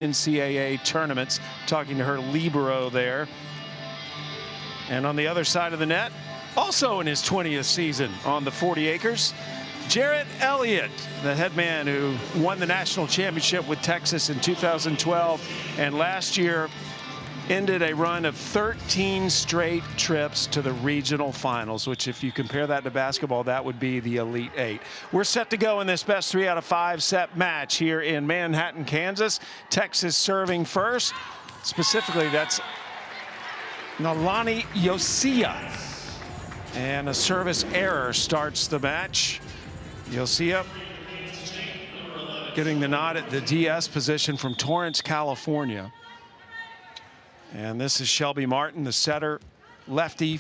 NCAA tournaments, talking to her libero there. And on the other side of the net, also in his 20th season on the 40 acres, Jarrett Elliott, the head man who won the national championship with Texas in 2012 and last year ended a run of 13 straight trips to the regional finals, which if you compare that to basketball, that would be the Elite Eight. We're set to go in this best 3 out of 5 set match here in Manhattan, Kansas. Texas serving first. Specifically, that's Nalani Yosia. And a service error starts the match. Yosia getting the nod at the DS position from Torrance, California. And this is Shelby Martin, the setter, lefty.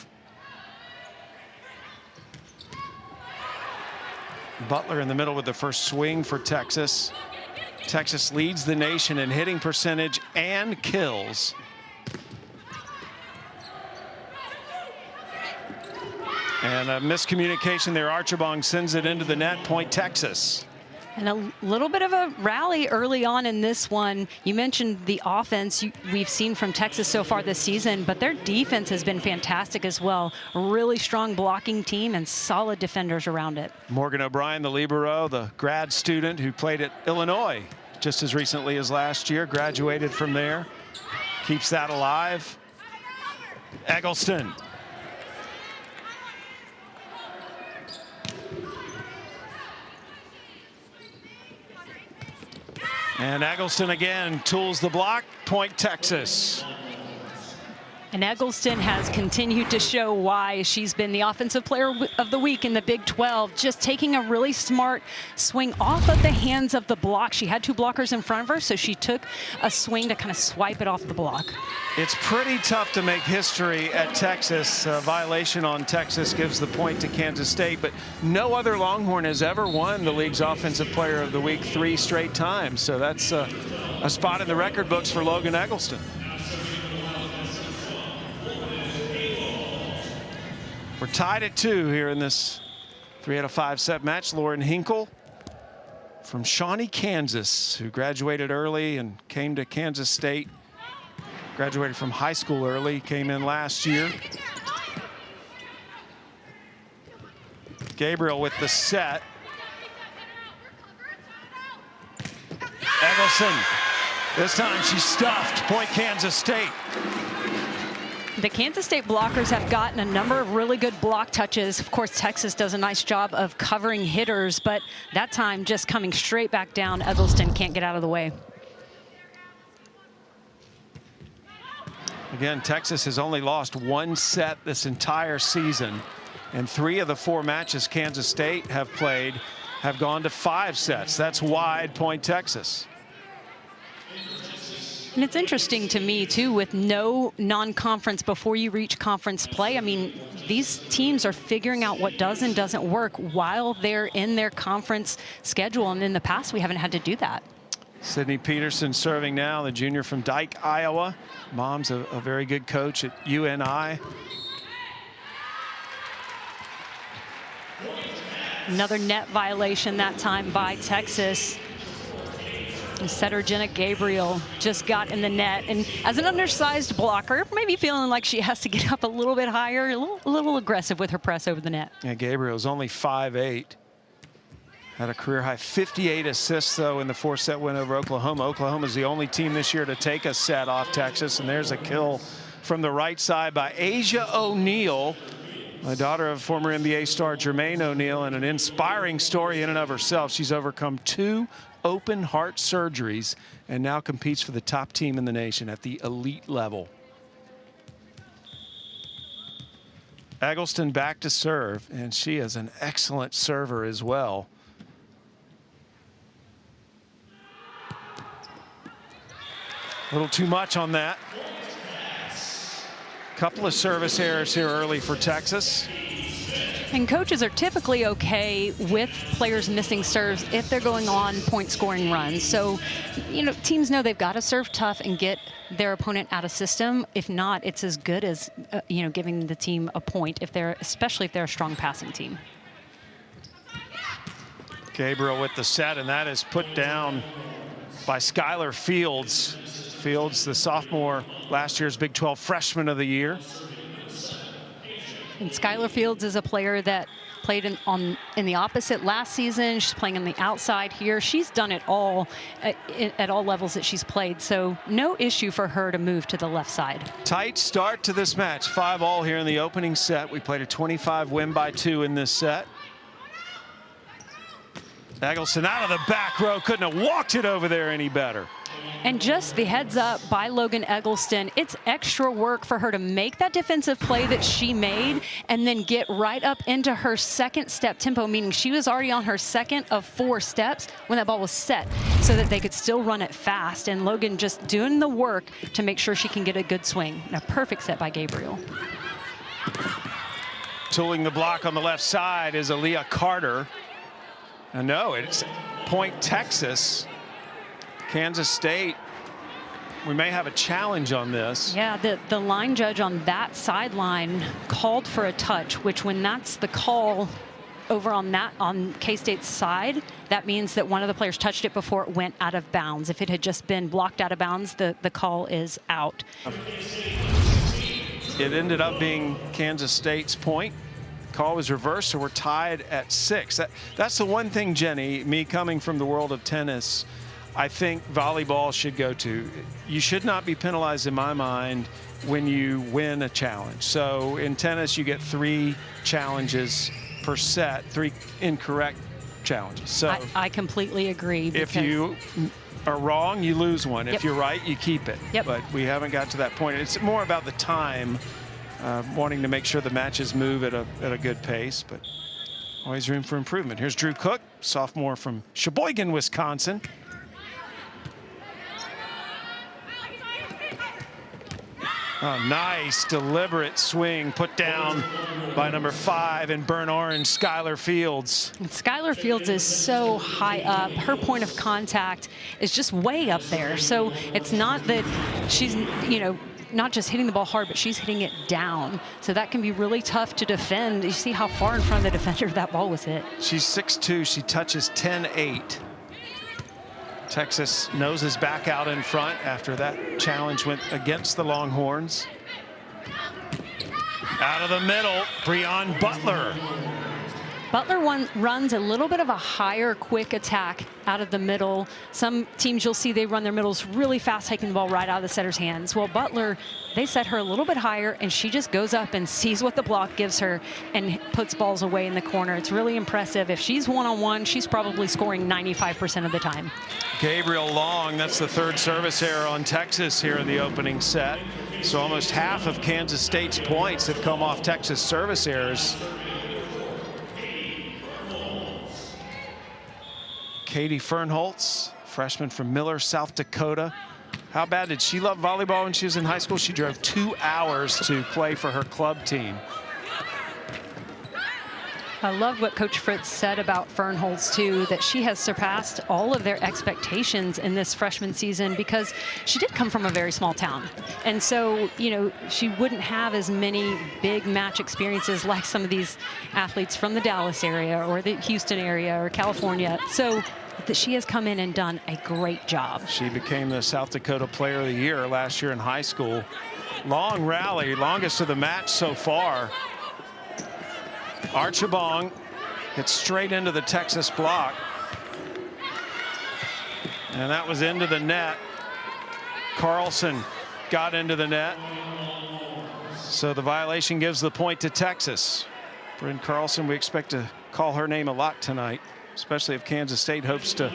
Butler in the middle with the first swing for Texas. Texas leads the nation in hitting percentage and kills. And a miscommunication there. Archibong sends it into the net, point Texas. And a little bit of a rally early on in this one. You mentioned the offense we've seen from Texas so far this season, but their defense has been fantastic as well. A really strong blocking team and solid defenders around it. Morgan O'Brien, the libero, the grad student who played at Illinois just as recently as last year, graduated from there, keeps that alive. Eggleston. And Eggleston again tools the block, point Texas. And Eggleston has continued to show why she's been the offensive player of the week in the Big 12, just taking a really smart swing off of the hands of the block. She had 2 blockers in front of her, so she took a swing to kind of swipe it off the block. It's pretty tough to make history at Texas. A violation on Texas gives the point to Kansas State, but no other Longhorn has ever won the league's offensive player of the week 3 straight times. So that's a spot in the record books for Logan Eggleston. We're tied at 2 here in this 3 out of 5 set match. Lauren Hinkle from Shawnee, Kansas, who graduated early and came to Kansas State. Graduated from high school early, came in last year. Gabriel with the set. Eggleston, this time she's stuffed, point Kansas State. The Kansas State blockers have gotten a number of really good block touches. Of course, Texas does a nice job of covering hitters, but that time just coming straight back down. Eggleston can't get out of the way. Again, Texas has only lost 1 set this entire season, and 3 of the 4 matches Kansas State have played have gone to 5 sets. That's wide, point Texas. And it's interesting to me, too, with no non-conference before you reach conference play. I mean, these teams are figuring out what does and doesn't work while they're in their conference schedule. And in the past, we haven't had to do that. Sydney Peterson serving now, the junior from Dike, Iowa. Mom's a very good coach at UNI. Another net violation that time by Texas. Setter Jenna Gabriel just got in the net, and as an undersized blocker, maybe feeling like she has to get up a little bit higher, a little aggressive with her press over the net. Yeah, Gabriel's only 5'8". Had a career high 58 assists, though, in the 4-set win over Oklahoma. Oklahoma's the only team this year to take a set off Texas, and there's a kill from the right side by Asia O'Neal, the daughter of former NBA star Jermaine O'Neal, and an inspiring story in and of herself. She's overcome 2 open heart surgeries and now competes for the top team in the nation at the elite level. Eggleston back to serve, and she is an excellent server as well. A little too much on that. Couple of service errors here early for Texas. And coaches are typically okay with players missing serves if they're going on point scoring runs. So, you know, teams know they've got to serve tough and get their opponent out of system. If not, it's as good as, you know, giving the team a point, especially if they're a strong passing team. Gabriel with the set, and that is put down by Skylar Fields. Fields, the sophomore, last year's Big 12 Freshman of the Year. And Skylar Fields is a player that played in the opposite last season. She's playing on the outside here. She's done it all at all levels that she's played, so no issue for her to move to the left side. Tight start to this match. 5-all here in the opening set. We played a 25 win by 2 in this set. Eggleston out of the back row, couldn't have walked it over there any better. And just the heads up by Logan Eggleston, it's extra work for her to make that defensive play that she made and then get right up into her second step tempo, meaning she was already on her second of 4 steps when that ball was set so that they could still run it fast. And Logan just doing the work to make sure she can get a good swing. And a perfect set by Gabriel. Tooling the block on the left side is Aaliyah Carter. And no, it's point Texas. Kansas State, we may have a challenge on this. Yeah, the line judge on that sideline called for a touch, which when that's the call over on K-State's side, that means that one of the players touched it before it went out of bounds. If it had just been blocked out of bounds, the call is out. It ended up being Kansas State's point. Call was reversed, so we're tied at 6. That's the one thing, Jenny, me coming from the world of tennis, I think volleyball should go to. You should not be penalized, in my mind, when you win a challenge. So in tennis, you get 3 challenges per set, 3 incorrect challenges. So I completely agree. If you are wrong, you lose one. Yep. If you're right, you keep it. Yep. But we haven't got to that point. It's more about the time, wanting to make sure the matches move at a good pace, but always room for improvement. Here's Drew Cook, sophomore from Sheboygan, Wisconsin. Oh, nice, deliberate swing put down by number 5 in burnt orange, Skylar Fields. And Skylar Fields is so high up. Her point of contact is just way up there. So it's not that she's, not just hitting the ball hard, but she's hitting it down. So that can be really tough to defend. You see how far in front of the defender that ball was hit. She's 6'2", she touches 10'8". Texas noses back out in front after that challenge went against the Longhorns. Out of the middle, Breon Butler. Butler runs a little bit of a higher quick attack out of the middle. Some teams you'll see they run their middles really fast, taking the ball right out of the setter's hands. Well, Butler, they set her a little bit higher and she just goes up and sees what the block gives her and puts balls away in the corner. It's really impressive. If she's one-on-one, she's probably scoring 95% of the time. Gabriel Long, that's the 3rd service error on Texas here in the opening set. So almost half of Kansas State's points have come off Texas service errors. Katie Fernholtz, freshman from Miller, South Dakota. How bad did she love volleyball when she was in high school? She drove 2 hours to play for her club team. I love what Coach Fritz said about Fernholtz, too, that she has surpassed all of their expectations in this freshman season because she did come from a very small town. And so, she wouldn't have as many big match experiences like some of these athletes from the Dallas area or the Houston area or California. So that she has come in and done a great job. She became the South Dakota Player of the Year last year in high school. Long rally, longest of the match so far. Archibong hits straight into the Texas block. And that was into the net. Carlson got into the net. So the violation gives the point to Texas. Bryn Carlson, we expect to call her name a lot tonight, especially if Kansas State hopes to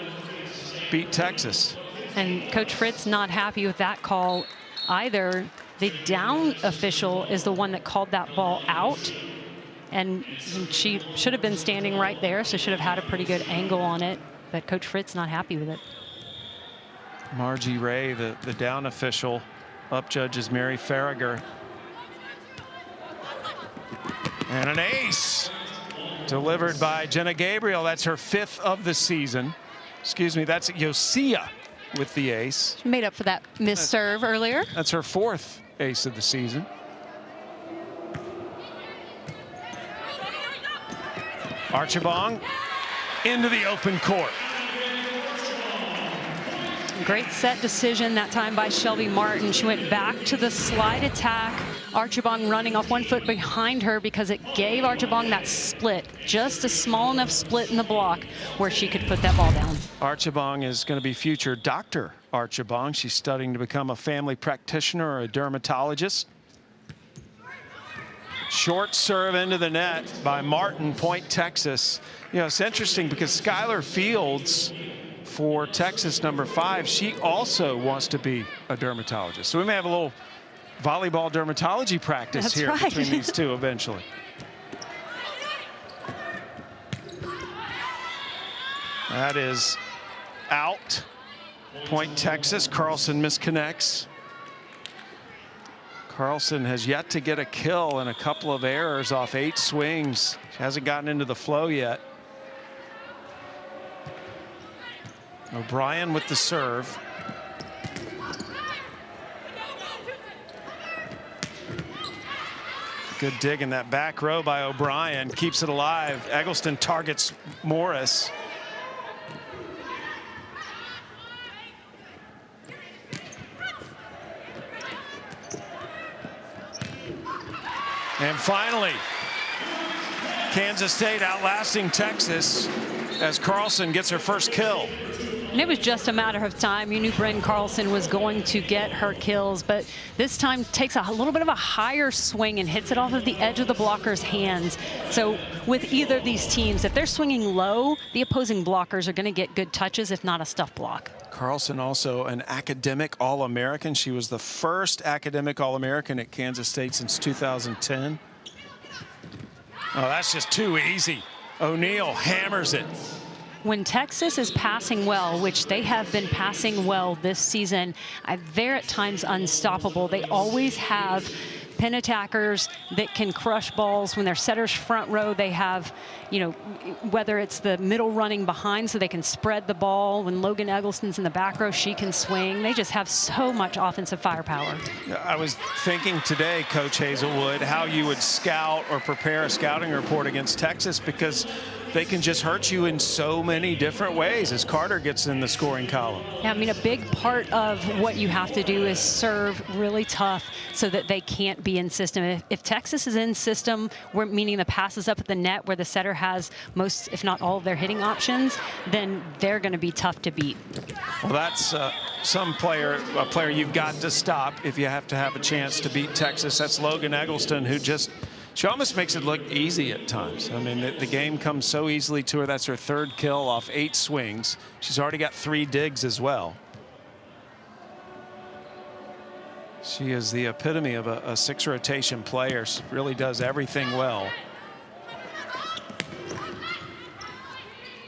beat Texas. And Coach Fritz not happy with that call either. The down official is the one that called that ball out. And she should have been standing right there, so should have had a pretty good angle on it. But Coach Fritz not happy with it. Margie Ray, the down official. Up judges Mary Farragher. And an ace delivered by Jenna Gabriel. That's her 5th of the season. Excuse me, that's Yosia with the ace. She made up for that missed serve earlier. That's her 4th ace of the season. Archibong into the open court. Great set decision that time by Shelby Martin. She went back to the slide attack. Archibong running off 1 foot behind her because it gave Archibong that split, just a small enough split in the block where she could put that ball down. Archibong is going to be future Dr. Archibong. She's studying to become a family practitioner or a dermatologist. Short serve into the net by Martin, point Texas. You know, it's interesting because Skylar Fields for Texas, number 5, she also wants to be a dermatologist. So we may have a little volleyball dermatology practice here between these two eventually. That is out. Point Texas. Carlson misconnects. Carlson has yet to get a kill and a couple of errors off 8 swings. She hasn't gotten into the flow yet. O'Brien with the serve. Good dig in that back row by O'Brien. Keeps it alive. Eggleston targets Morris. And finally, Kansas State outlasting Texas as Carlson gets her first kill. And it was just a matter of time. You knew Bryn Carlson was going to get her kills, but this time takes a little bit of a higher swing and hits it off of the edge of the blocker's hands. So with either of these teams, if they're swinging low, the opposing blockers are going to get good touches, if not a stuff block. Carlson also an academic All-American. She was the first academic All-American at Kansas State since 2010. Oh, that's just too easy. O'Neal hammers it. When Texas is passing well, which they have been passing well this season, they're at times unstoppable. They always have pin attackers that can crush balls. When they're setters front row, they have, you know, whether it's the middle running behind so they can spread the ball. When Logan Eggleston's in the back row, she can swing. They just have so much offensive firepower. I was thinking today, Coach Hazelwood, how you would scout or prepare a scouting report against Texas, because they can just hurt you in so many different ways as Carter gets in the scoring column. Yeah, I mean, a big part of what you have to do is serve really tough so that they can't be in system. If Texas is in system, meaning the pass is up at the net where the setter has most, if not all, of their hitting options, then they're going to be tough to beat. Well, that's a player you've got to stop if you have to have a chance to beat Texas. That's Logan Eggleston, who just, she almost makes it look easy at times. I mean, the game comes so easily to her. That's her 3rd kill off 8 swings. She's already got 3 digs as well. She is the epitome of a 6 rotation player. She really does everything well.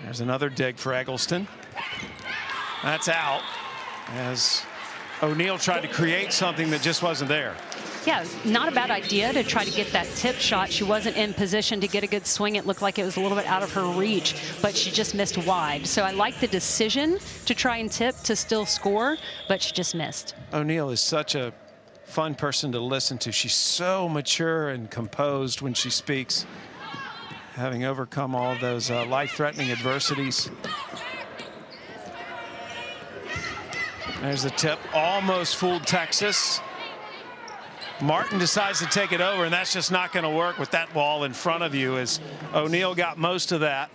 There's another dig for Eggleston. That's out as O'Neal tried to create something that just wasn't there. Yeah, not a bad idea to try to get that tip shot. She wasn't in position to get a good swing. It looked like it was a little bit out of her reach, but she just missed wide. So I like the decision to try and tip to still score, but she just missed. O'Neal is such a fun person to listen to. She's so mature and composed when she speaks, having overcome all of those life-threatening adversities. There's the tip, almost fooled Texas. Martin decides to take it over, and that's just not going to work with that ball in front of you, as O'Neal got most of that.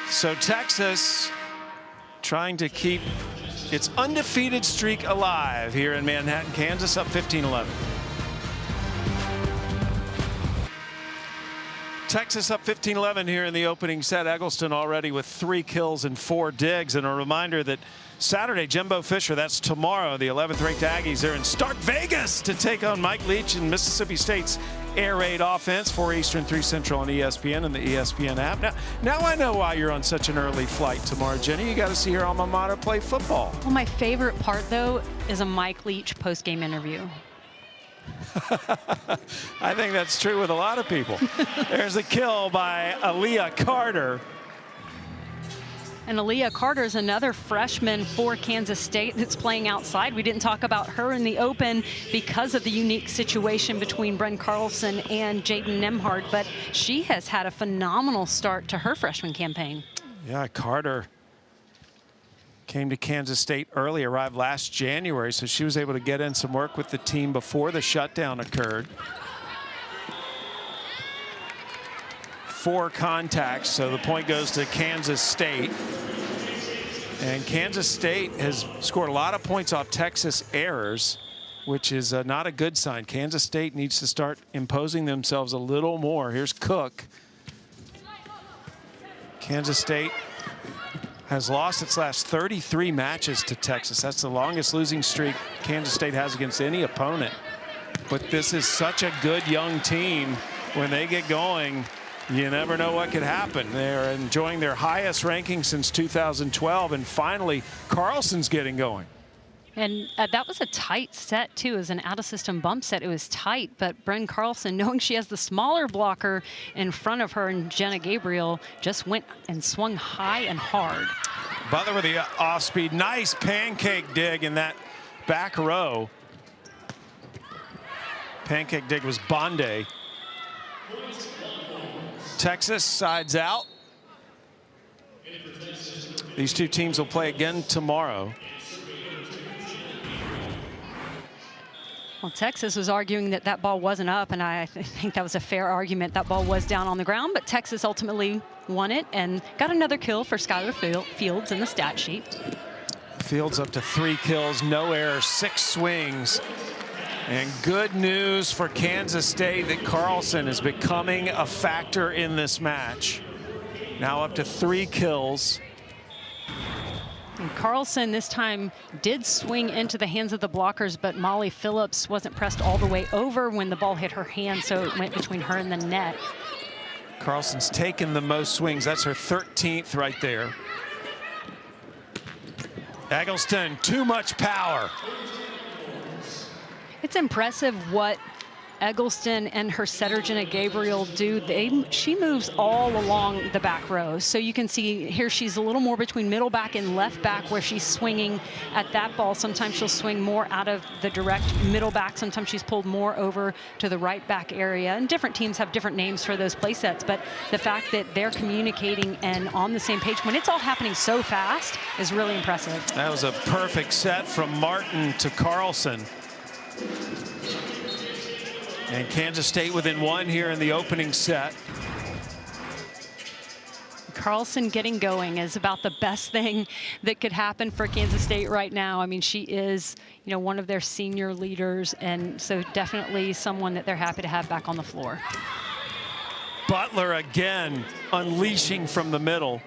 So Texas trying to keep its undefeated streak alive here in Manhattan, Kansas, up 15-11. Texas up 15-11 here in the opening set. Eggleston already with 3 kills and 4 digs. And a reminder that Saturday, Jimbo Fisher, that's tomorrow, the 11th ranked Aggies, they're in Stark Vegas to take on Mike Leach and Mississippi State's air raid offense, 4 Eastern, 3 Central on ESPN and the ESPN app. Now I know why you're on such an early flight tomorrow, Jenny. You got to see your alma mater play football. Well, my favorite part, though, is a Mike Leach post-game interview. I think that's true with a lot of people. There's a kill by Aaliyah Carter. And Aaliyah Carter is another freshman for Kansas State that's playing outside. We didn't talk about her in the open because of the unique situation between Bryn Carlson and Jaden Nemhard, but she has had a phenomenal start to her freshman campaign. Yeah, Carter Came to Kansas State early, arrived last January, so she was able to get in some work with the team before the shutdown occurred. 4 contacts, so the point goes to Kansas State. And Kansas State has scored a lot of points off Texas errors, which is not a good sign. Kansas State needs to start imposing themselves a little more. Here's Cook. Kansas State has lost its last 33 matches to Texas. That's the longest losing streak Kansas State has against any opponent. But this is such a good young team. When they get going, you never know what could happen. They're enjoying their highest ranking since 2012, and finally Carlson's getting going. And that was a tight set, too. It was an out-of-system bump set. It was tight, but Bren Carlson, knowing she has the smaller blocker in front of her, and Jenna Gabriel just went and swung high and hard. Butler with the off-speed. Nice pancake dig in that back row. Pancake dig was Bonde. Texas sides out. These two teams will play again tomorrow. Well, Texas was arguing that that ball wasn't up, and I think that was a fair argument. That ball was down on the ground, but Texas ultimately won it and got another kill for Skylar Fields in the stat sheet. Fields up to 3 kills, no errors, 6 swings. And good news for Kansas State that Carlson is becoming a factor in this match. Now up to 3 kills. And Carlson this time did swing into the hands of the blockers, but Molly Phillips wasn't pressed all the way over when the ball hit her hand, so it went between her and the net. Carlson's taken the most swings. That's her 13th right there. Eggleston, too much power. It's impressive what Eggleston and her setter Jenna Gabriel do. She moves all along the back row. So you can see here she's a little more between middle back and left back where she's swinging at that ball. Sometimes she'll swing more out of the direct middle back. Sometimes she's pulled more over to the right back area. And different teams have different names for those play sets. But the fact that they're communicating and on the same page when it's all happening so fast is really impressive. That was a perfect set from Martin to Carlson. And Kansas State within 1 here in the opening set. Carlson getting going is about the best thing that could happen for Kansas State right now. I mean, she is, one of their senior leaders, and so definitely someone that they're happy to have back on the floor. Butler again unleashing from the middle.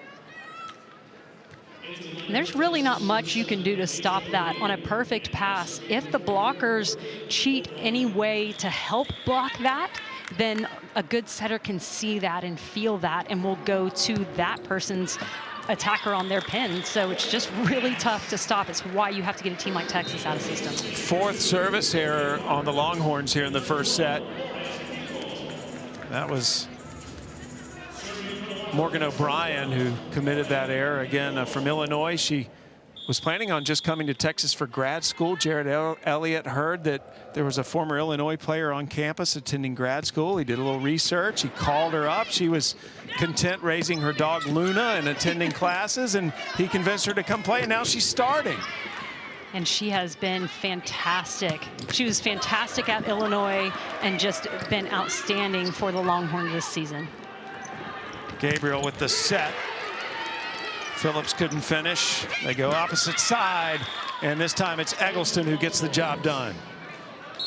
And there's really not much you can do to stop that on a perfect pass. If the blockers cheat any way to help block that, then a good setter can see that and feel that and will go to that person's attacker on their pin. So it's just really tough to stop. It's why you have to get a team like Texas out of system. 4th service error on the Longhorns here in the first set. That was Morgan O'Brien who committed that error. Again, from Illinois. She was planning on just coming to Texas for grad school. Jared Elliott heard that there was a former Illinois player on campus attending grad school. He did a little research. He called her up. She was content raising her dog Luna and attending classes, and he convinced her to come play, and now she's starting. And she has been fantastic. She was fantastic at Illinois and just been outstanding for the Longhorns this season. Gabriel with the set. Phillips couldn't finish. They go opposite side, and this time it's Eggleston who gets the job done.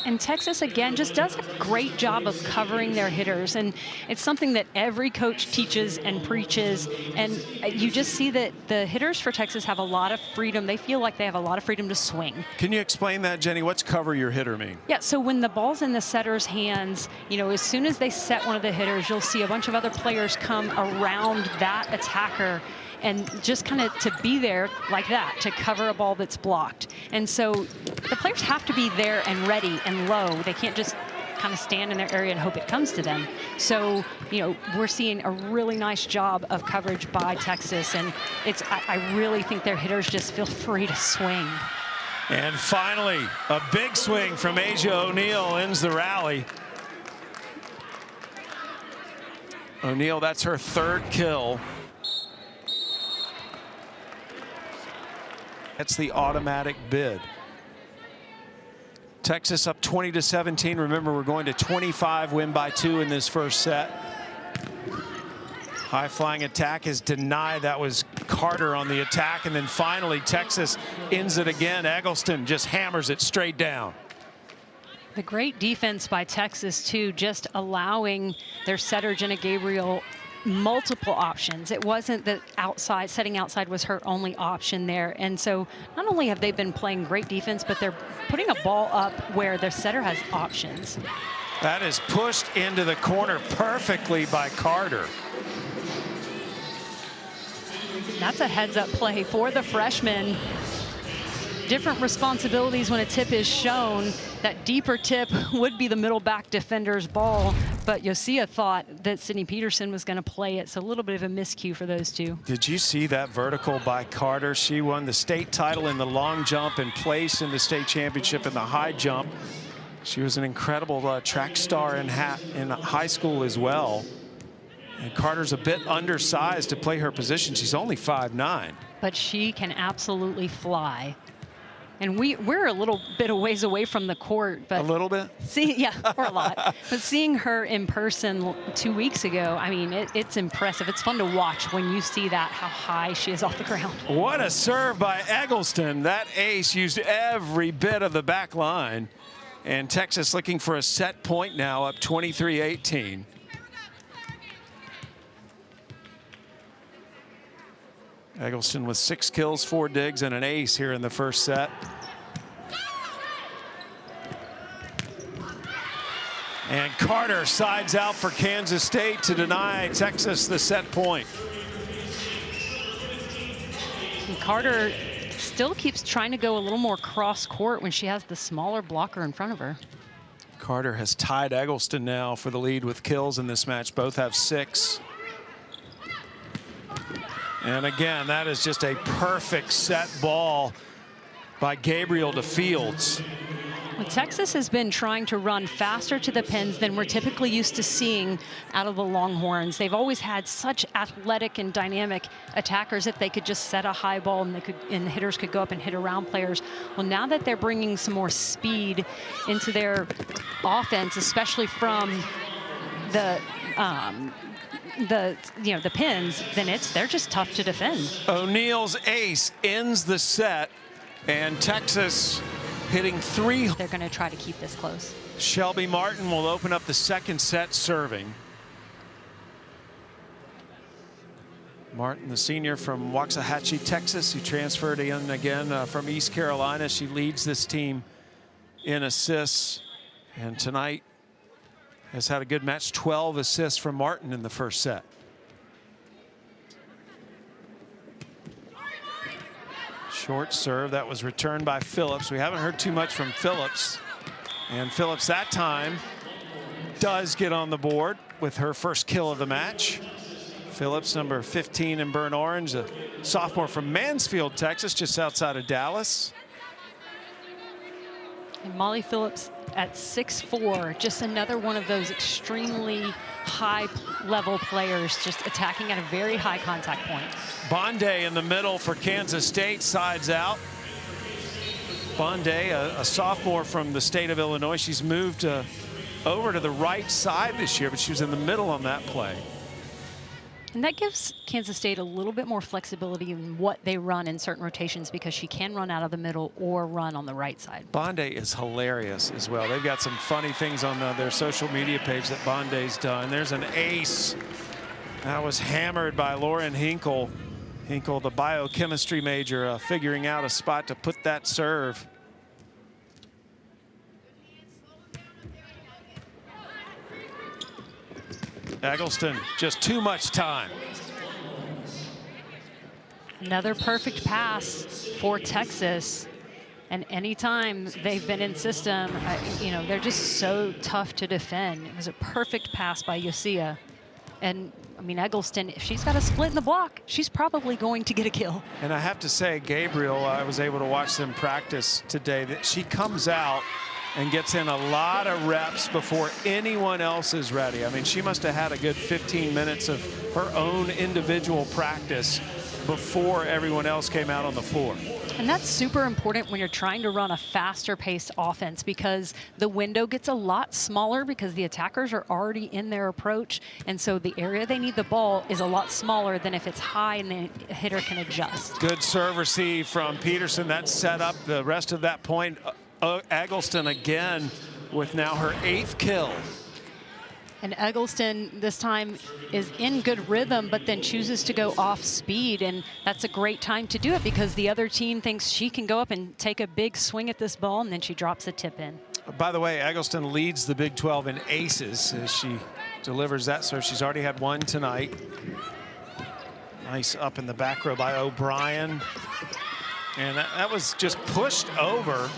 And Texas, again, just does a great job of covering their hitters. And it's something that every coach teaches and preaches. And you just see that the hitters for Texas have a lot of freedom. They feel like they have a lot of freedom to swing. Can you explain that, Jenny? What's cover your hitter mean? Yeah, so when the ball's in the setter's hands, as soon as they set one of the hitters, you'll see a bunch of other players come around that attacker and just kind of to be there like that, to cover a ball that's blocked. And so the players have to be there and ready and low. They can't just kind of stand in their area and hope it comes to them. So, we're seeing a really nice job of coverage by Texas, and I really think their hitters just feel free to swing. And finally, a big swing from Asia O'Neal ends the rally. O'Neal, that's her 3rd kill. That's the automatic bid. Texas up 20-17. Remember, we're going to 25, win by 2 in this first set. High flying attack is denied. That was Carter on the attack. And then finally, Texas ends it again. Eggleston just hammers it straight down. The great defense by Texas, too, just allowing their setter, Jenna Gabriel, multiple options. It wasn't that outside, setting outside was her only option there. And so not only have they been playing great defense, but they're putting a ball up where their setter has options. That is pushed into the corner perfectly by Carter. That's a heads-up play for the freshman. Different responsibilities when a tip is shown. That deeper tip would be the middle back defender's ball, but Yosia thought that Sydney Peterson was going to play it, so a little bit of a miscue for those two. Did you see that vertical by Carter? She won the state title in the long jump and placed in the state championship in the high jump. She was an incredible track star in high school as well. And Carter's a bit undersized to play her position. She's only 5'9". But she can absolutely fly. And we're a little bit a ways away from the court, but a little bit, yeah, or a lot. But seeing her in person 2 weeks ago, I mean, it's impressive. It's fun to watch when you see that, how high she is off the ground. What a serve by Eggleston. That ace used every bit of the back line, and Texas looking for a set point now, up 23-18. Eggleston with 6 kills, 4 digs, and an ace here in the first set. And Carter sides out for Kansas State to deny Texas the set point. And Carter still keeps trying to go a little more cross court when she has the smaller blocker in front of her. Carter has tied Eggleston now for the lead with kills in this match. Both have 6. And again, that is just a perfect set ball by Gabriel to Fields. Well, Texas has been trying to run faster to the pins than we're typically used to seeing out of the Longhorns. They've always had such athletic and dynamic attackers that they could just set a high ball and the hitters could go up and hit around players. Well, now that they're bringing some more speed into their offense, especially from the pins, then they're just tough to defend. O'Neal's ace ends the set, and Texas hitting 3. They're going to try to keep this close. Shelby Martin will open up the second set serving. Martin, the senior from Waxahachie, Texas, who transferred in again from East Carolina. She leads this team in assists, and tonight has had a good match. 12 assists from Martin in the first set. Short serve that was returned by Phillips. We haven't heard too much from Phillips, and Phillips that time does get on the board with her first kill of the match. Phillips, number 15 in burnt orange, a sophomore from Mansfield, Texas, just outside of Dallas. And Molly Phillips at 6'4", just another one of those extremely high-level players, just attacking at a very high contact point. Bonday in the middle for Kansas State, sides out. Bonday, a sophomore from the state of Illinois. She's moved over to the right side this year, but she was in the middle on that play. And that gives Kansas State a little bit more flexibility in what they run in certain rotations, because she can run out of the middle or run on the right side. Bonday is hilarious as well. They've got some funny things on their social media page that Bonday's done. There's an ace. That was hammered by Lauren Hinkle. Hinkle, the biochemistry major, figuring out a spot to put that serve. Eggleston, just too much time. Another perfect pass for Texas. And anytime they've been in system, they're just so tough to defend. It was a perfect pass by Yosia. And I mean, Eggleston, if she's got a split in the block, she's probably going to get a kill. And I have to say, Gabriel, I was able to watch them practice today, that she comes out and gets in a lot of reps before anyone else is ready. I mean, she must have had a good 15 minutes of her own individual practice before everyone else came out on the floor. And that's super important when you're trying to run a faster paced offense, because the window gets a lot smaller because the attackers are already in their approach. And so the area they need the ball is a lot smaller than if it's high and the hitter can adjust. Good serve receive from Peterson. That set up the rest of that point. Eggleston again with now her 8th kill. And Eggleston this time is in good rhythm, but then chooses to go off speed. And that's a great time to do it because the other team thinks she can go up and take a big swing at this ball, and then she drops a tip in. By the way, Eggleston leads the Big 12 in aces as she delivers that serve. She's already had one tonight. Nice up in the back row by O'Brien. And that was just pushed over,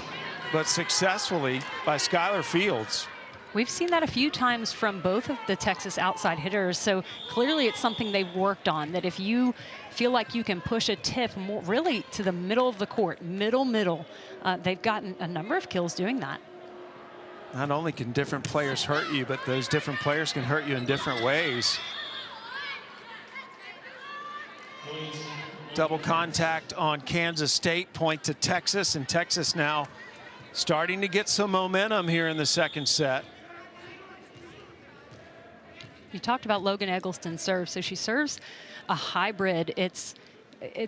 but successfully by Skylar Fields. We've seen that a few times from both of the Texas outside hitters, so clearly it's something they've worked on, that if you feel like you can push a tip more, really to the middle of the court, middle, they've gotten a number of kills doing that. Not only can different players hurt you, but those different players can hurt you in different ways. Double contact on Kansas State, point to Texas, and Texas now starting to get some momentum here in the second set. You talked about Logan Eggleston's serve. So she serves a hybrid. It's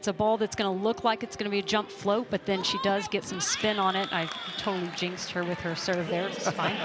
a ball that's going to look like it's going to be a jump float, but then she does get some spin on it. I totally jinxed her with her serve there. It's fine.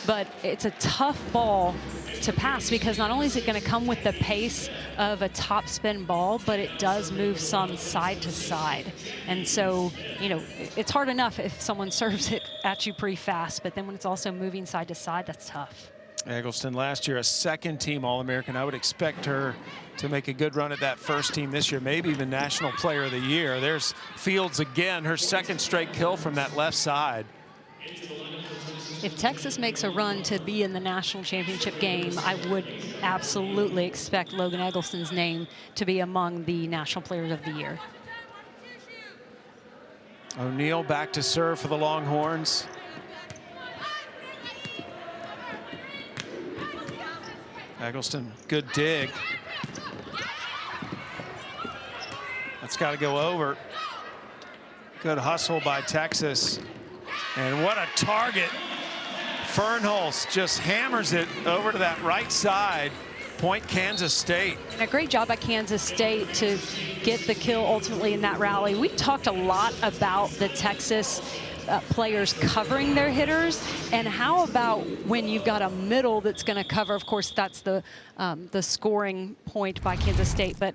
But it's a tough ball to pass because not only is it going to come with the pace of a top spin ball, but it does move some side to side. And so, you know, it's hard enough if someone serves it at you pretty fast, but then when it's also moving side to side, that's tough. Eggleston last year a second-team All-American. I would expect her to make a good run at that first team this year, maybe even National Player of the Year. There's Fields again, her second straight kill from that left side. If Texas makes a run to be in the national championship game, I would absolutely expect Logan Eggleston's name to be among the National Players of the Year. O'Neal back to serve for the Longhorns. Eggleston, good dig. That's got to go over. Good hustle by Texas. And what a target. Fernholtz just hammers it over to that right side. Point Kansas State. And a great job by Kansas State to get the kill ultimately in that rally. We talked a lot about the Texas players covering their hitters, and how about when you've got a middle that's going to cover? Of course, that's the scoring point by Kansas State, but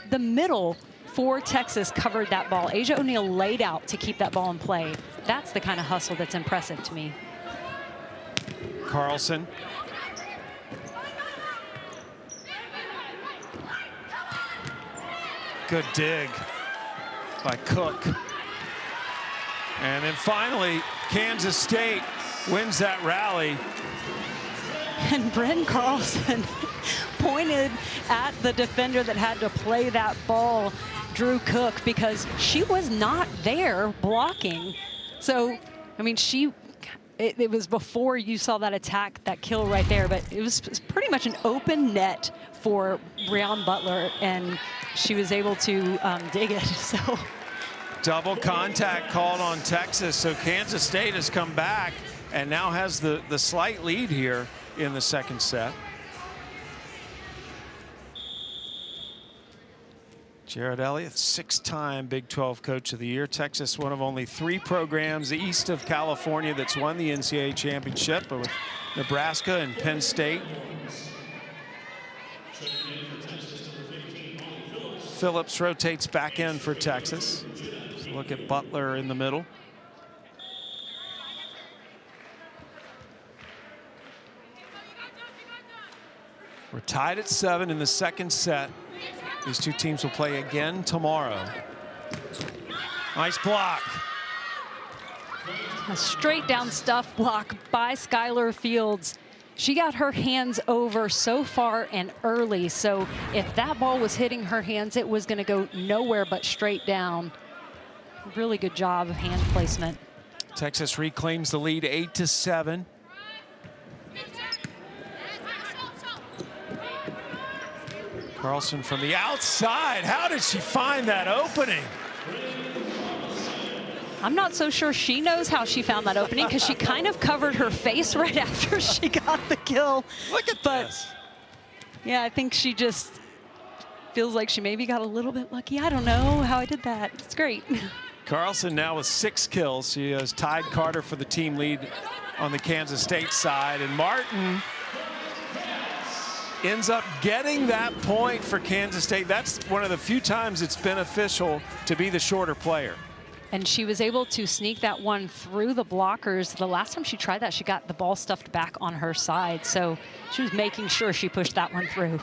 the middle for Texas covered that ball. Asia O'Neal laid out to keep that ball in play. That's the kind of hustle that's impressive to me. Carlson. Good dig by Cook. And then finally, Kansas State wins that rally. And Bryn Carlson pointed at the defender that had to play that ball, Drew Cook, because she was not there blocking. So, I mean, it was before you saw that attack, that kill right there, but it was pretty much an open net for Breon Butler, and she was able to dig it. So. Double contact called on Texas, so Kansas State has come back and now has the slight lead here in the second set. Jared Elliott, 6-time Big 12 Coach of the Year. Texas, one of only 3 programs east of California that's won the NCAA championship, but with Nebraska and Penn State. Phillips rotates back in for Texas. So look at Butler in the middle. We're tied at 7 in the second set. These two teams will play again tomorrow. Nice block. A straight down stuff block by Skylar Fields. She got her hands over so far and early, so if that ball was hitting her hands, it was going to go nowhere but straight down. Really good job of hand placement. Texas reclaims the lead 8-7. Carlson from the outside. How did she find that opening? I'm not so sure she knows how she found that opening, because she kind of covered her face right after she got the kill. Look at this. Yeah, I think she just feels like she maybe got a little bit lucky. I don't know how I did that. It's great. Carlson now with 6 kills. She has tied Carter for the team lead on the Kansas State side. And Martin ends up getting that point for Kansas State. That's one of the few times it's beneficial to be the shorter player. And she was able to sneak that one through the blockers. The last time she tried that, she got the ball stuffed back on her side. So she was making sure she pushed that one through.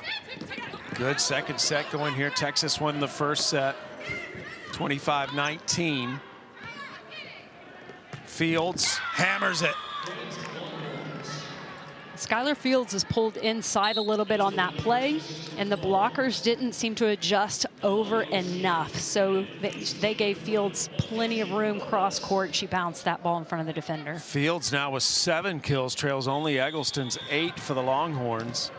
Good second set going here. Texas won the first set, 25-19. Fields hammers it. Skylar Fields is pulled inside a little bit on that play, and the blockers didn't seem to adjust over enough. So they gave Fields plenty of room cross court. She bounced that ball in front of the defender. Fields now with 7 kills, trails only Eggleston's 8 for the Longhorns.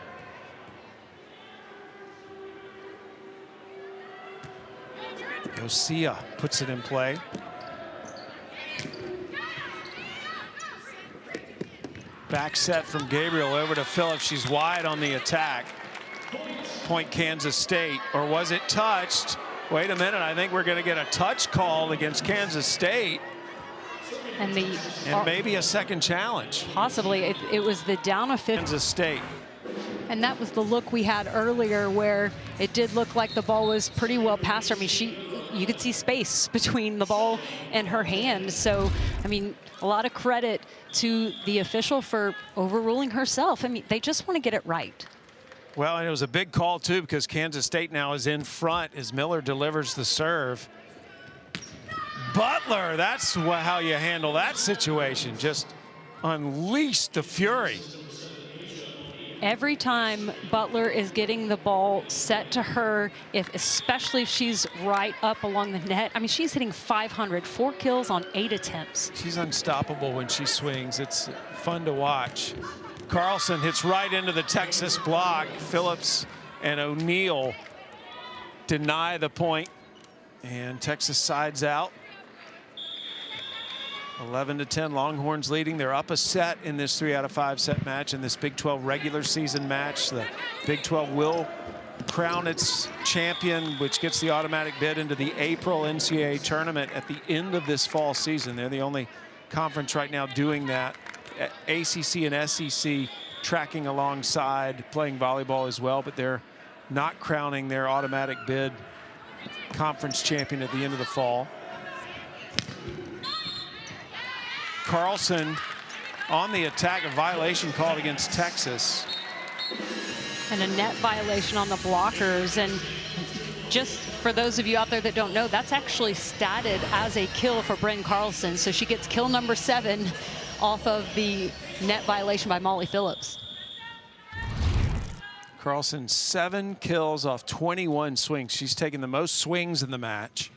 Garcia puts it in play. Back set from Gabriel over to Phillips. She's wide on the attack. Point Kansas State. Or was it touched? Wait a minute. I think we're going to get a touch call against Kansas State. And maybe a second challenge. Possibly. It was the down official. Kansas State. And that was the look we had earlier, where it did look like the ball was pretty well past her. I mean, you could see space between the ball and her hand. So, I mean, a lot of credit to the official for overruling herself. I mean, they just want to get it right. Well, and it was a big call, too, because Kansas State now is in front as Miller delivers the serve. Butler, that's how you handle that situation. Just unleash the fury. Every time Butler is getting the ball set to her, especially if she's right up along the net. I mean, she's hitting 500, 4 kills on 8 attempts. She's unstoppable when she swings. It's fun to watch. Carlson hits right into the Texas block. Phillips and O'Neal deny the point, and Texas sides out. 11-10, Longhorns leading. They're up a set in this 3 out of 5 set match in this Big 12 regular season match. The Big 12 will crown its champion, which gets the automatic bid into the April NCAA tournament at the end of this fall season. They're the only conference right now doing that. ACC and SEC tracking alongside, playing volleyball as well, but they're not crowning their automatic bid conference champion at the end of the fall. Carlson on the attack, a violation called against Texas. And a net violation on the blockers. And just for those of you out there that don't know, that's actually statted as a kill for Bryn Carlson. So she gets kill number 7 off of the net violation by Molly Phillips. Carlson 7 kills off 21 swings. She's taken the most swings in the match.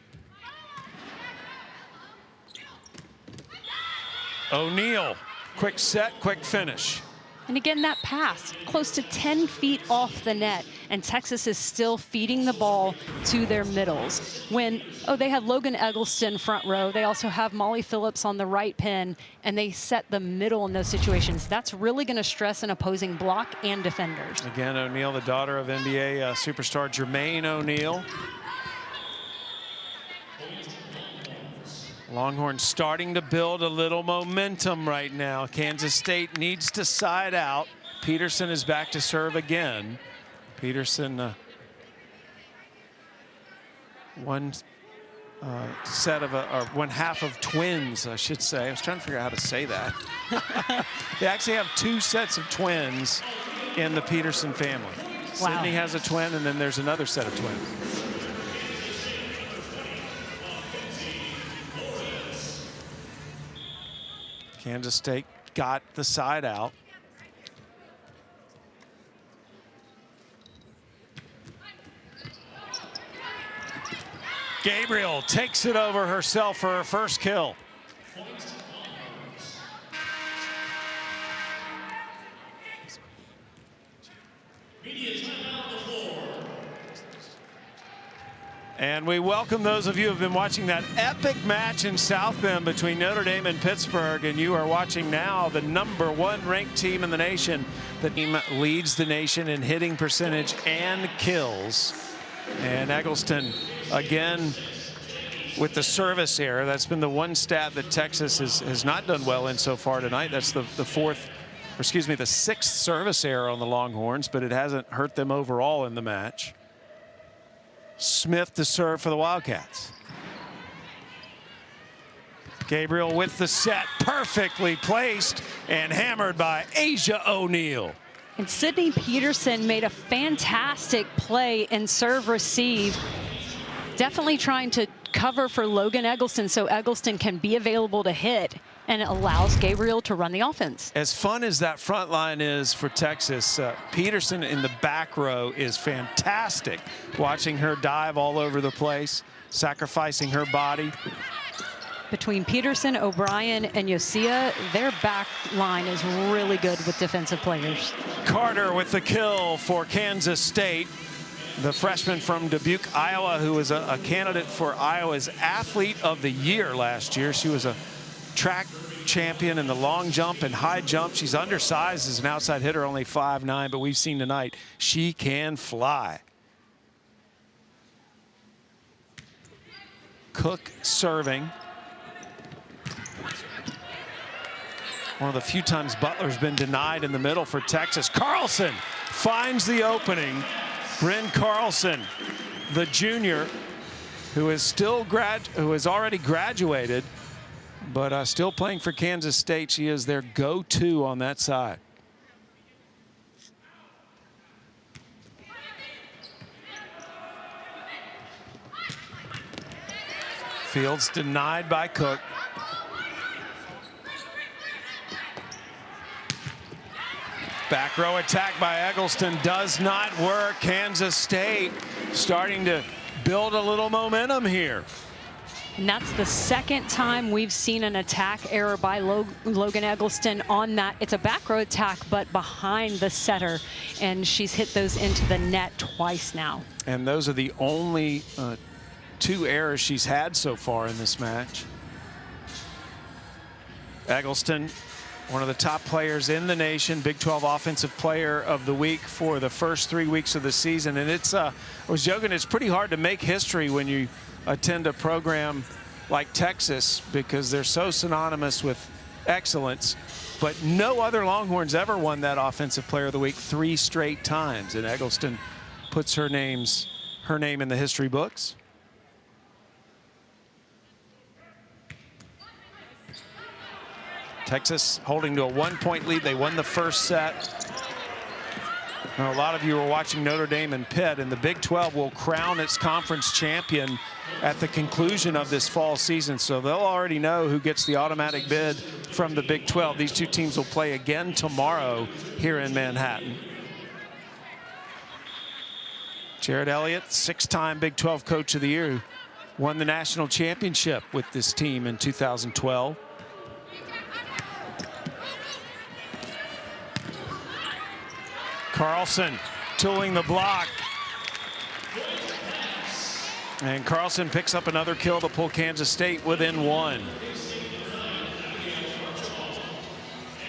O'Neal, quick set, quick finish. And again, that pass close to 10 feet off the net, and Texas is still feeding the ball to their middles. When, they have Logan Eggleston front row. They also have Molly Phillips on the right pin, and they set the middle in those situations. That's really going to stress an opposing block and defenders. Again, O'Neal, the daughter of NBA superstar Jermaine O'Neal. Longhorns starting to build a little momentum right now. Kansas State needs to side out. Peterson is back to serve again. Peterson, one half of twins, I should say. I was trying to figure out how to say that. They actually have 2 sets of twins in the Peterson family. Wow. Sydney has a twin, and then there's another set of twins. Kansas State got the side out. Gabriel takes it over herself for her first kill. And we welcome those of you who have been watching that epic match in South Bend between Notre Dame and Pittsburgh, and you are watching now the #1 ranked team in the nation. The team leads the nation in hitting percentage and kills. And Eggleston again with the service error. That's been the one stat that Texas has not done well in so far tonight. That's the sixth service error on the Longhorns, but it hasn't hurt them overall in the match. Smith to serve for the Wildcats. Gabriel with the set, perfectly placed and hammered by Asia O'Neal. And Sydney Peterson made a fantastic play in serve receive. Definitely trying to cover for Logan Eggleston so Eggleston can be available to hit, and it allows Gabriel to run the offense. As fun as that front line is for Texas, Peterson in the back row is fantastic. Watching her dive all over the place, sacrificing her body. Between Peterson, O'Brien, and Yosia, their back line is really good with defensive players. Carter with the kill for Kansas State. The freshman from Dubuque, Iowa, who was a candidate for Iowa's Athlete of the Year last year. She was a track champion in the long jump and high jump. She's undersized as an outside hitter, only 5'9", but we've seen tonight she can fly. Cook serving. One of the few times Butler's been denied in the middle for Texas. Carlson finds the opening. Bryn Carlson, the junior, who has already graduated, but still playing for Kansas State. She is their go-to on that side. Fields denied by Cook. Back row attack by Eggleston does not work. Kansas State starting to build a little momentum here. And that's the second time we've seen an attack error by Logan Eggleston on that. It's a back row attack, but behind the setter. And she's hit those into the net twice now. And those are the only 2 errors she's had so far in this match. Eggleston, one of the top players in the nation, Big 12 Offensive Player of the Week for the first 3 weeks of the season. And it's, I was joking, it's pretty hard to make history when you attend a program like Texas because they're so synonymous with excellence. But no other Longhorns ever won that Offensive Player of the Week 3 straight times. And Eggleston puts her name in the history books. Texas holding to a 1-point lead. They won the first set. Now, a lot of you are watching Notre Dame and Pitt, and the Big 12 will crown its conference champion at the conclusion of this fall season. So they'll already know who gets the automatic bid from the Big 12. These 2 teams will play again tomorrow here in Manhattan. Jared Elliott, 6-time Big 12 Coach of the Year, who won the national championship with this team in 2012. Carlson tooling the block. And Carlson picks up another kill to pull Kansas State within 1.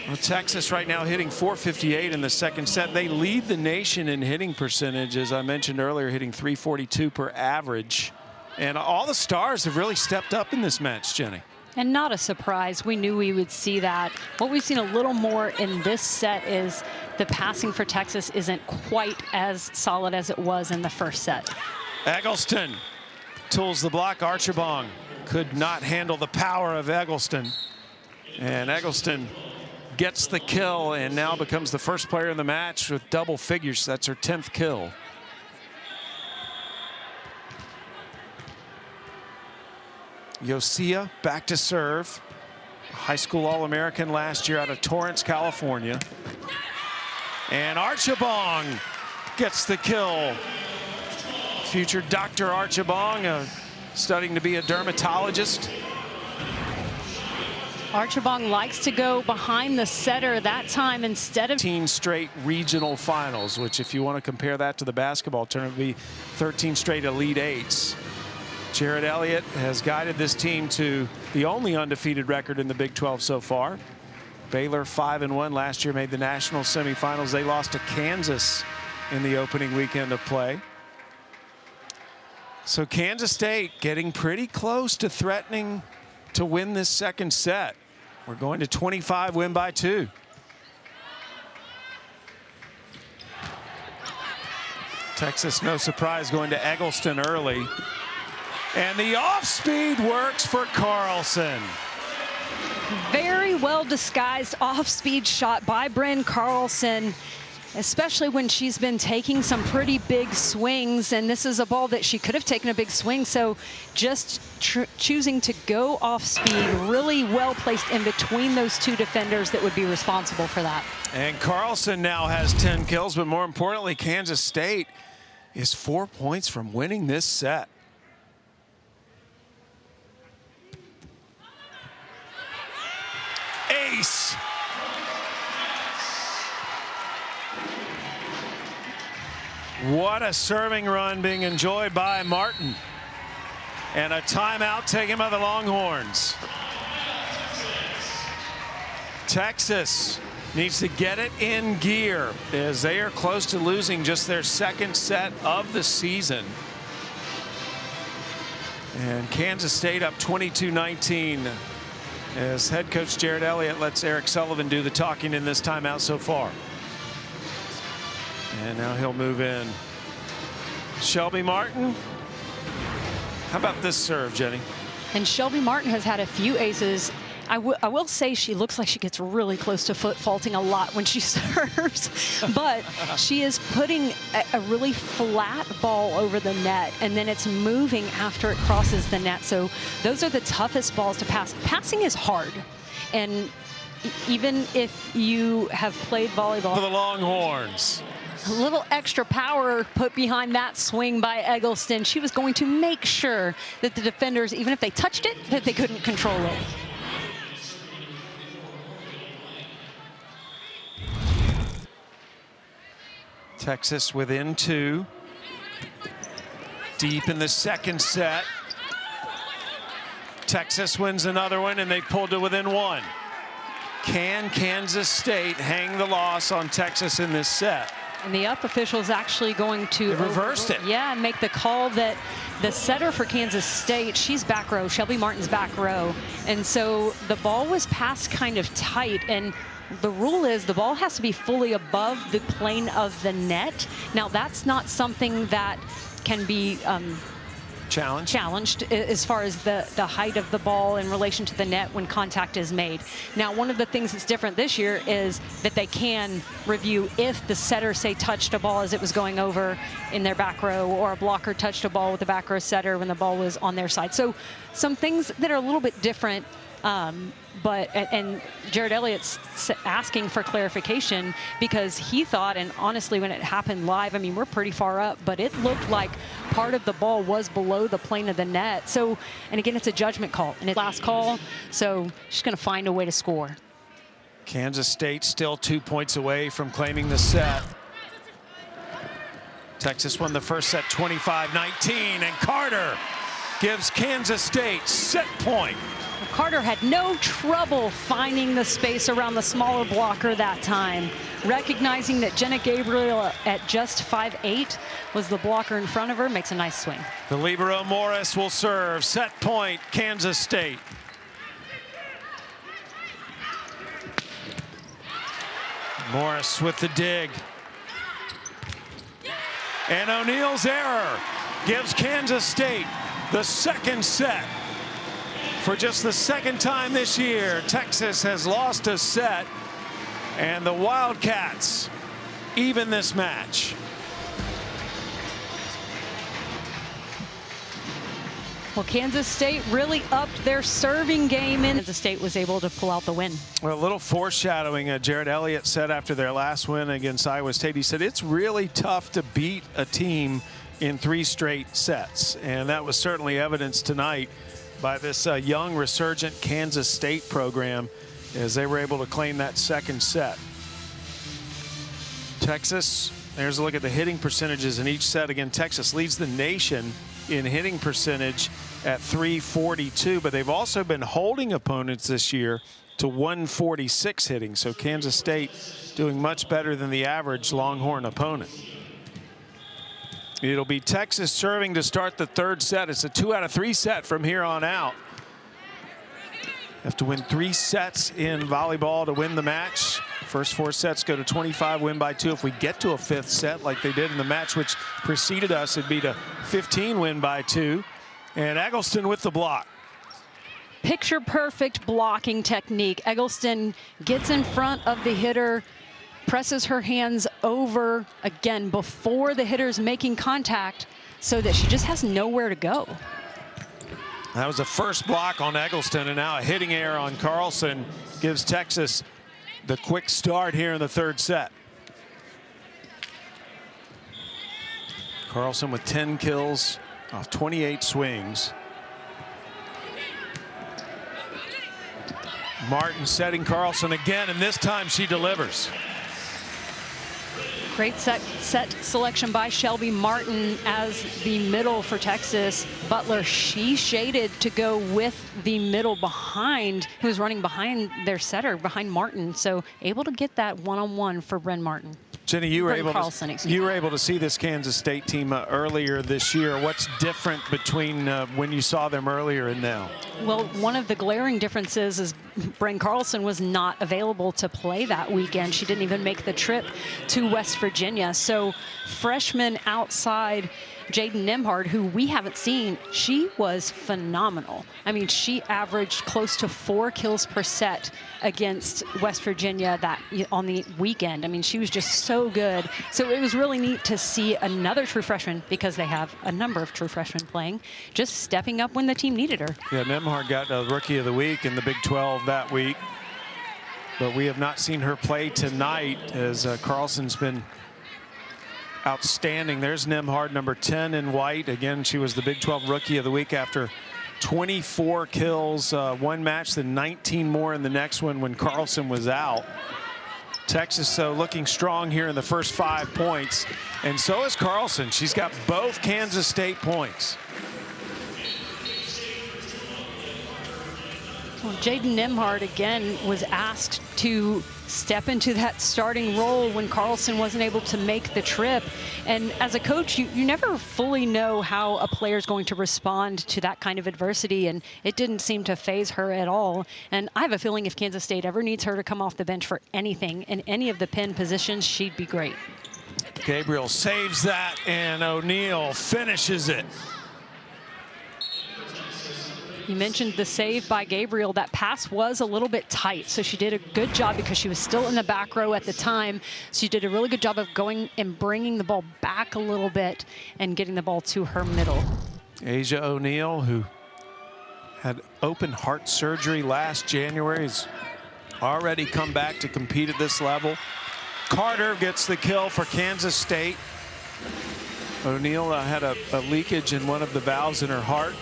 Well, Texas right now hitting .458 in the second set. They lead the nation in hitting percentage, as I mentioned earlier, hitting .342 per average. And all the stars have really stepped up in this match, Jenny. And not a surprise. We knew we would see that. What we've seen a little more in this set is the passing for Texas isn't quite as solid as it was in the first set. Eggleston tools the block. Archibong could not handle the power of Eggleston. And Eggleston gets the kill and now becomes the first player in the match with double figures. That's her 10th kill. Yosia back to serve. High school All-American last year out of Torrance, California. And Archibong gets the kill. Future Dr. Archibong, studying to be a dermatologist. Archibong likes to go behind the setter that time instead of 13 straight regional finals, which if you want to compare that to the basketball tournament would be 13 straight Elite Eights. Jarrett Elliott has guided this team to the only undefeated record in the Big 12 so far. Baylor 5-1 last year, made the national semifinals. They lost to Kansas in the opening weekend of play. So Kansas State getting pretty close to threatening to win this second set. We're going to 25, win by 2. Texas, no surprise, going to Eggleston early. And the off-speed works for Carlson. Very well disguised off-speed shot by Bryn Carlson, especially when she's been taking some pretty big swings. And this is a ball that she could have taken a big swing. So just choosing to go off speed, really well placed in between those two defenders that would be responsible for that. And Carlson now has 10 kills, but more importantly, Kansas State is 4 points from winning this set. Ace. What a serving run being enjoyed by Martin. And a timeout taken by the Longhorns. Texas needs to get it in gear as they are close to losing just their second set of the season. And Kansas State up 22-19 as head coach Jarrett Elliott lets Eric Sullivan do the talking in this timeout so far. And now he'll move in. Shelby Martin. How about this serve, Jenny? And Shelby Martin has had a few aces. I will say she looks like she gets really close to foot faulting a lot when she serves, but she is putting a really flat ball over the net, and then it's moving after it crosses the net. So those are the toughest balls to pass. Passing is hard, and even if you have played volleyball. For the Longhorns. A little extra power put behind that swing by Eggleston. She was going to make sure that the defenders, even if they touched it, that they couldn't control it. Texas within 2. Deep in the second set. Texas wins another one, and they pulled to within 1. Can Kansas State hang the loss on Texas in this set? And the up official is actually going to reverse it. Yeah, and make the call that the setter for Kansas State, she's back row, Shelby Martin's back row. And so the ball was passed kind of tight, and the rule is the ball has to be fully above the plane of the net. Now, that's not something that can be challenged as far as the height of the ball in relation to the net when contact is made. Now, one of the things that's different this year is that they can review if the setter, say, touched a ball as it was going over in their back row, or a blocker touched a ball with the back row setter when the ball was on their side. So some things that are a little bit different. And Jarrett Elliott's asking for clarification because he thought, and honestly, when it happened live, I mean, we're pretty far up, but it looked like part of the ball was below the plane of the net. So, and again, it's a judgment call, and it's last call, so she's going to find a way to score. Kansas State still 2 points away from claiming the set. Texas won the first set 25-19, and Carter gives Kansas State set point. Carter had no trouble finding the space around the smaller blocker that time, recognizing that Jenna Gabriel at just 5'8" was the blocker in front of her, makes a nice swing. The libero Morris will serve. Set point, Kansas State. Morris with the dig. And O'Neal's error gives Kansas State the second set. For just the second time this year, Texas has lost a set, and the Wildcats even this match. Well, Kansas State really upped their serving game, and Kansas State was able to pull out the win. Well, a little foreshadowing. Jarrett Elliott said after their last win against Iowa State, he said it's really tough to beat a team in 3 straight sets, and that was certainly evidenced tonight by this young resurgent Kansas State program as they were able to claim that second set. Texas, there's a look at the hitting percentages in each set. Again, Texas leads the nation in hitting percentage at .342, but they've also been holding opponents this year to .146 hitting. So Kansas State doing much better than the average Longhorn opponent. It'll be Texas serving to start the third set. It's a 2 out of 3 set from here on out. Have to win 3 sets in volleyball to win the match. First 4 sets go to 25, win by 2. If we get to a 5th set like they did in the match which preceded us, it'd be to 15, win by 2. And Eggleston with the block. Picture perfect blocking technique. Eggleston gets in front of the hitter, presses her hands over again before the hitter's making contact so that she just has nowhere to go. That was a first block on Eggleston, and now a hitting error on Carlson gives Texas the quick start here in the third set. Carlson with 10 kills off 28 swings. Martin setting Carlson again, and this time she delivers. Great set selection by Shelby Martin as the middle for Texas. Butler, she shaded to go with the middle behind, who's running behind their setter, behind Martin. So able to get that one-on-one for Bren Martin. Jenny, you were able to see this Kansas State team earlier this year. What's different between when you saw them earlier and now? Well, one of the glaring differences is Bren Carlson was not available to play that weekend. She didn't even make the trip to West Virginia. So freshman outside Jaden Nemhard, who we haven't seen, she was phenomenal. I mean, she averaged close to 4 kills per set against West Virginia on the weekend. I mean, she was just so good. So it was really neat to see another true freshman, because they have a number of true freshmen playing, just stepping up when the team needed her. Yeah, Nemhard got Rookie of the Week in the Big 12 that week, but we have not seen her play tonight as Carlson's been outstanding. There's Nemhard, number 10 in white. Again, she was the Big 12 Rookie of the Week after 24 kills one match, then 19 more in the next one when Carlson was out. Texas looking strong here in the first 5 points, and so is Carlson. She's got both Kansas State points. Well, Jaden Nemhard again was asked to step into that starting role when Carlson wasn't able to make the trip. And as a coach, you never fully know how a player is going to respond to that kind of adversity, and it didn't seem to faze her at all. And I have a feeling if Kansas State ever needs her to come off the bench for anything in any of the pin positions, she'd be great. Gabriel saves that, and O'Neal finishes it. You mentioned the save by Gabriel. That pass was a little bit tight, so she did a good job because she was still in the back row at the time. She did a really good job of going and bringing the ball back a little bit and getting the ball to her middle. Asia O'Neal, who had open heart surgery last January, has already come back to compete at this level. Carter gets the kill for Kansas State. O'Neal had a leakage in one of the valves in her heart.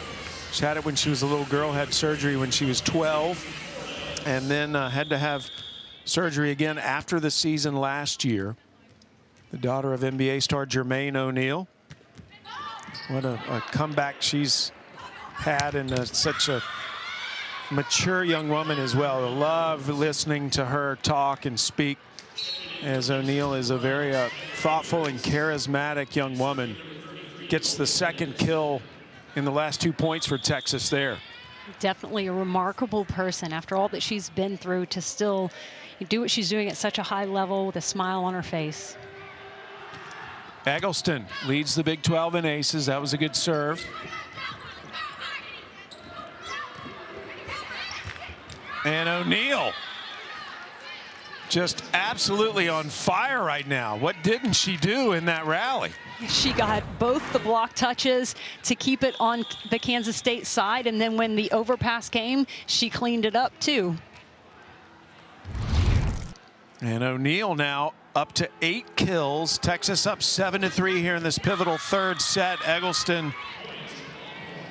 She had it when she was a little girl, had surgery when she was 12, and then had to have surgery again after the season last year. The daughter of NBA star Jermaine O'Neal. What a comeback she's had, and such a mature young woman as well. I love listening to her talk and speak, as O'Neal is a very thoughtful and charismatic young woman. Gets the second kill in the last 2 points for Texas there. Definitely a remarkable person after all that she's been through to still do what she's doing at such a high level with a smile on her face. Eggleston leads the Big 12 in aces. That was a good serve. And O'Neal just absolutely on fire right now. What didn't she do in that rally? She got both the block touches to keep it on the Kansas State side, and then when the overpass came, she cleaned it up too. And O'Neal now up to 8 kills. Texas up 7-3 here in this pivotal third set. Eggleston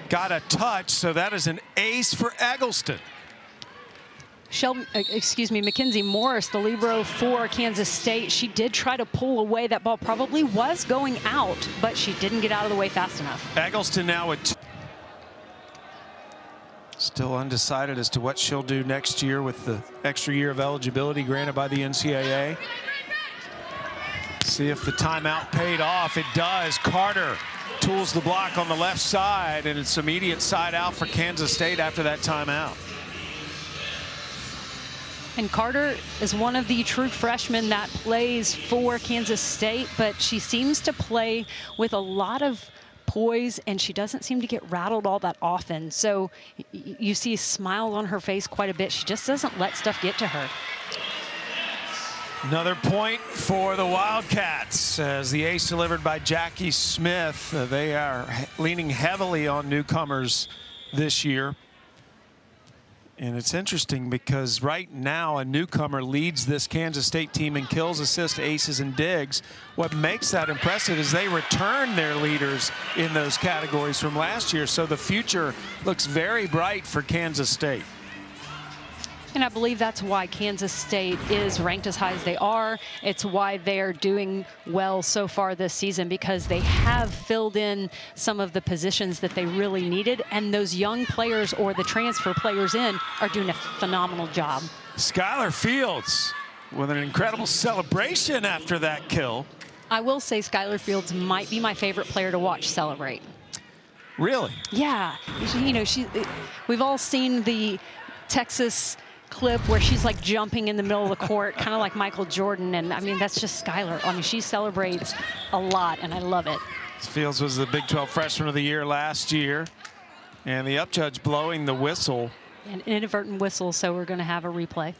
got a touch, so that is an ace for Eggleston. Mckenzie Morris, the libero for Kansas State, she did try to pull away. That ball probably was going out, but she didn't get out of the way fast enough. Eggleston now with still undecided as to what she'll do next year with the extra year of eligibility granted by the NCAA. See if the timeout paid off. It does. Carter tools the block on the left side, and it's immediate side out for Kansas State after that timeout. And Carter is one of the true freshmen that plays for Kansas State, but she seems to play with a lot of poise, and she doesn't seem to get rattled all that often. So you see a smile on her face quite a bit. She just doesn't let stuff get to her. Another point for the Wildcats as the ace delivered by Jackie Smith. They are leaning heavily on newcomers this year. And it's interesting because right now a newcomer leads this Kansas State team in kills, assists, aces, and digs. What makes that impressive is they return their leaders in those categories from last year. So the future looks very bright for Kansas State. And I believe that's why Kansas State is ranked as high as they are. It's why they're doing well so far this season, because they have filled in some of the positions that they really needed. And those young players or the transfer players in are doing a phenomenal job. Skylar Fields with an incredible celebration after that kill. I will say Skylar Fields might be my favorite player to watch celebrate. Really? Yeah. You know, we've all seen the Texas clip where she's like jumping in the middle of the court, kind of like Michael Jordan. And I mean, that's just Skylar. I mean, she celebrates a lot, and I love it. Fields was the Big 12 Freshman of the Year last year. And the up judge blowing the whistle. An inadvertent whistle, so we're going to have a replay.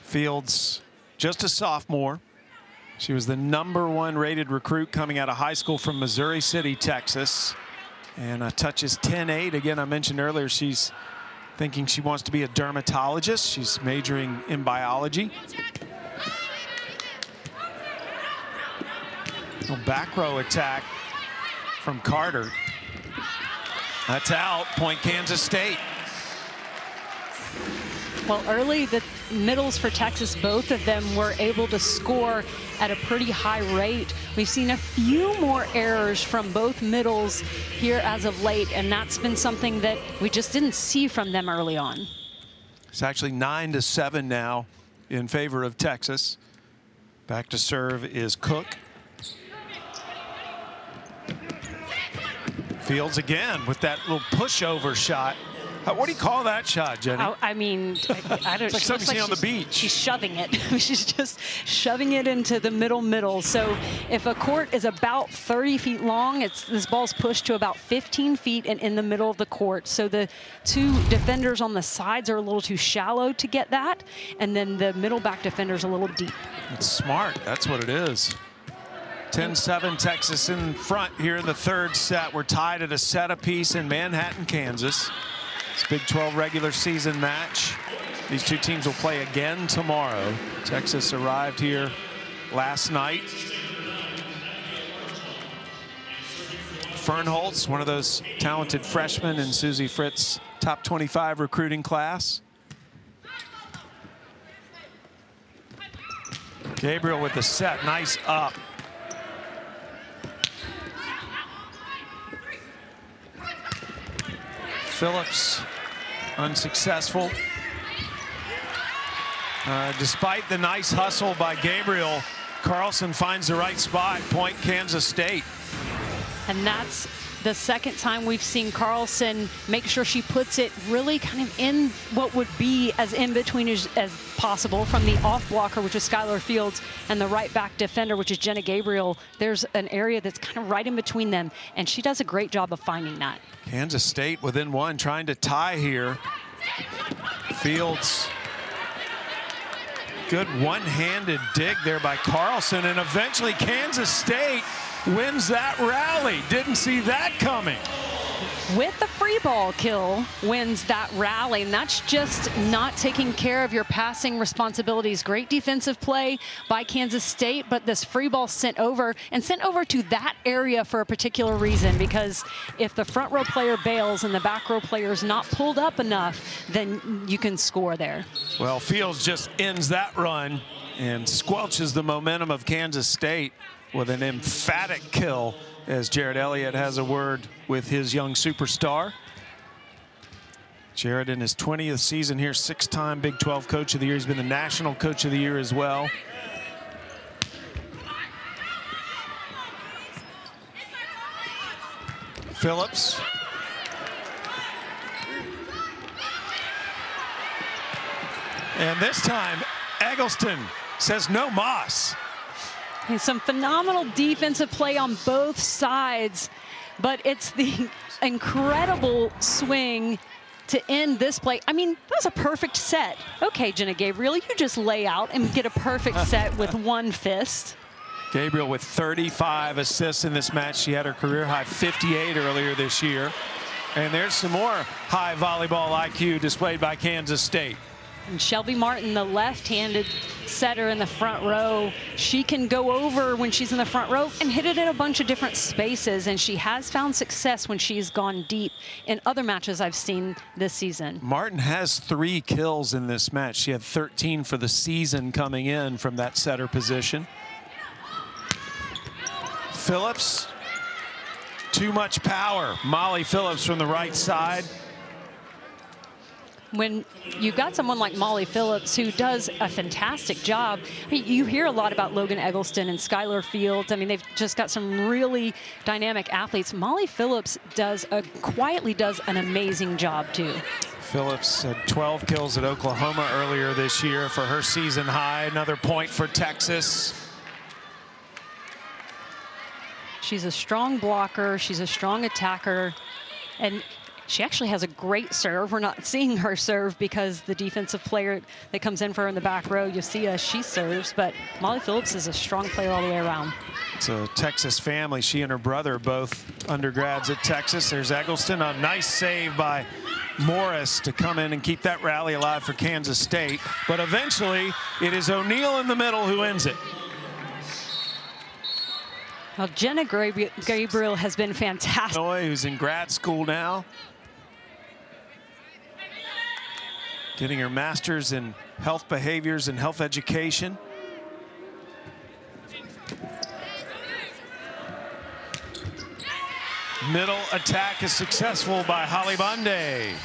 Fields, just a sophomore. She was the #1 rated recruit coming out of high school from Missouri City, Texas. And touches 10-8. Again, I mentioned earlier, she's thinking she wants to be a dermatologist. She's majoring in biology. A back row attack from Carter. That's out. Point Kansas State. Well, early, the middles for Texas, both of them were able to score at a pretty high rate. We've seen a few more errors from both middles here as of late, and that's been something that we just didn't see from them early on. It's actually 9-7 now in favor of Texas. Back to serve is Cook. Fields again with that little pushover shot. What do you call that shot, Jenny? I mean, I don't. It's like something you see on the beach. She's shoving it. She's just shoving it into the middle. So if a court is about 30 feet long, this ball's pushed to about 15 feet and in the middle of the court. So the two defenders on the sides are a little too shallow to get that, and then the middle back defender's a little deep. It's smart. That's what it is. 10-7 Texas in front here in the third set. We're tied at a set apiece in Manhattan, Kansas. It's Big 12 regular season match. These two teams will play again tomorrow. Texas arrived here last night. Fernholtz, one of those talented freshmen in Susie Fritz's top 25 recruiting class. Gabriel with the set, nice up. Phillips unsuccessful. Despite the nice hustle by Gabriel, Carlson finds the right spot, point Kansas State. And that's the second time we've seen Carlson make sure she puts it really kind of in what would be as in between as possible from the off blocker, which is Skylar Fields, and the right back defender, which is Jenna Gabriel. There's an area that's kind of right in between them, and she does a great job of finding that. Kansas State within one, trying to tie here. Fields, good one-handed dig there by Carlson, and eventually Kansas State wins that rally. Didn't see that coming. with the free ball kill, wins that rally. And that's just not taking care of your passing responsibilities. Great defensive play by Kansas State, but this free ball sent over to that area for a particular reason, because if the front row player bails and the back row player is not pulled up enough, then you can score there. Well, Fields just ends that run and squelches the momentum of Kansas State with an emphatic kill, as Jared Elliott has a word with his young superstar. Jared in his 20th season here, 6-time Big 12 Coach of the Year. He's been the National Coach of the Year as well. Phillips. And this time, Eggleston says no mas. And some phenomenal defensive play on both sides, but it's the incredible swing to end this play. I mean, that was a perfect set. Okay, Jenna Gabriel, you just lay out and get a perfect set with one fist. Gabriel with 35 assists in this match. She had her career high 58 earlier this year. And there's some more high volleyball IQ displayed by Kansas State. And Shelby Martin, the left-handed setter in the front row, she can go over when she's in the front row and hit it in a bunch of different spaces. And she has found success when she's gone deep in other matches I've seen this season. Martin has 3 kills in this match. She had 13 for the season coming in from that setter position. Phillips, too much power. Molly Phillips from the right side. When you've got someone like Molly Phillips who does a fantastic job, I mean, you hear a lot about Logan Eggleston and Skylar Fields. I mean, they've just got some really dynamic athletes. Molly Phillips quietly does an amazing job too. Phillips had 12 kills at Oklahoma earlier this year for her season high. Another point for Texas. She's a strong blocker. She's a strong attacker. And she actually has a great serve. We're not seeing her serve because the defensive player that comes in for her in the back row, you see she serves, but Molly Phillips is a strong player all the way around. It's a Texas family. She and her brother are both undergrads at Texas. There's Eggleston, a nice save by Morris to come in and keep that rally alive for Kansas State. But eventually, it is O'Neal in the middle who ends it. Well, Jenna Gabriel has been fantastic. Who's in grad school now. Getting her master's in health behaviors and health education. Middle attack is successful by Holly Bonde.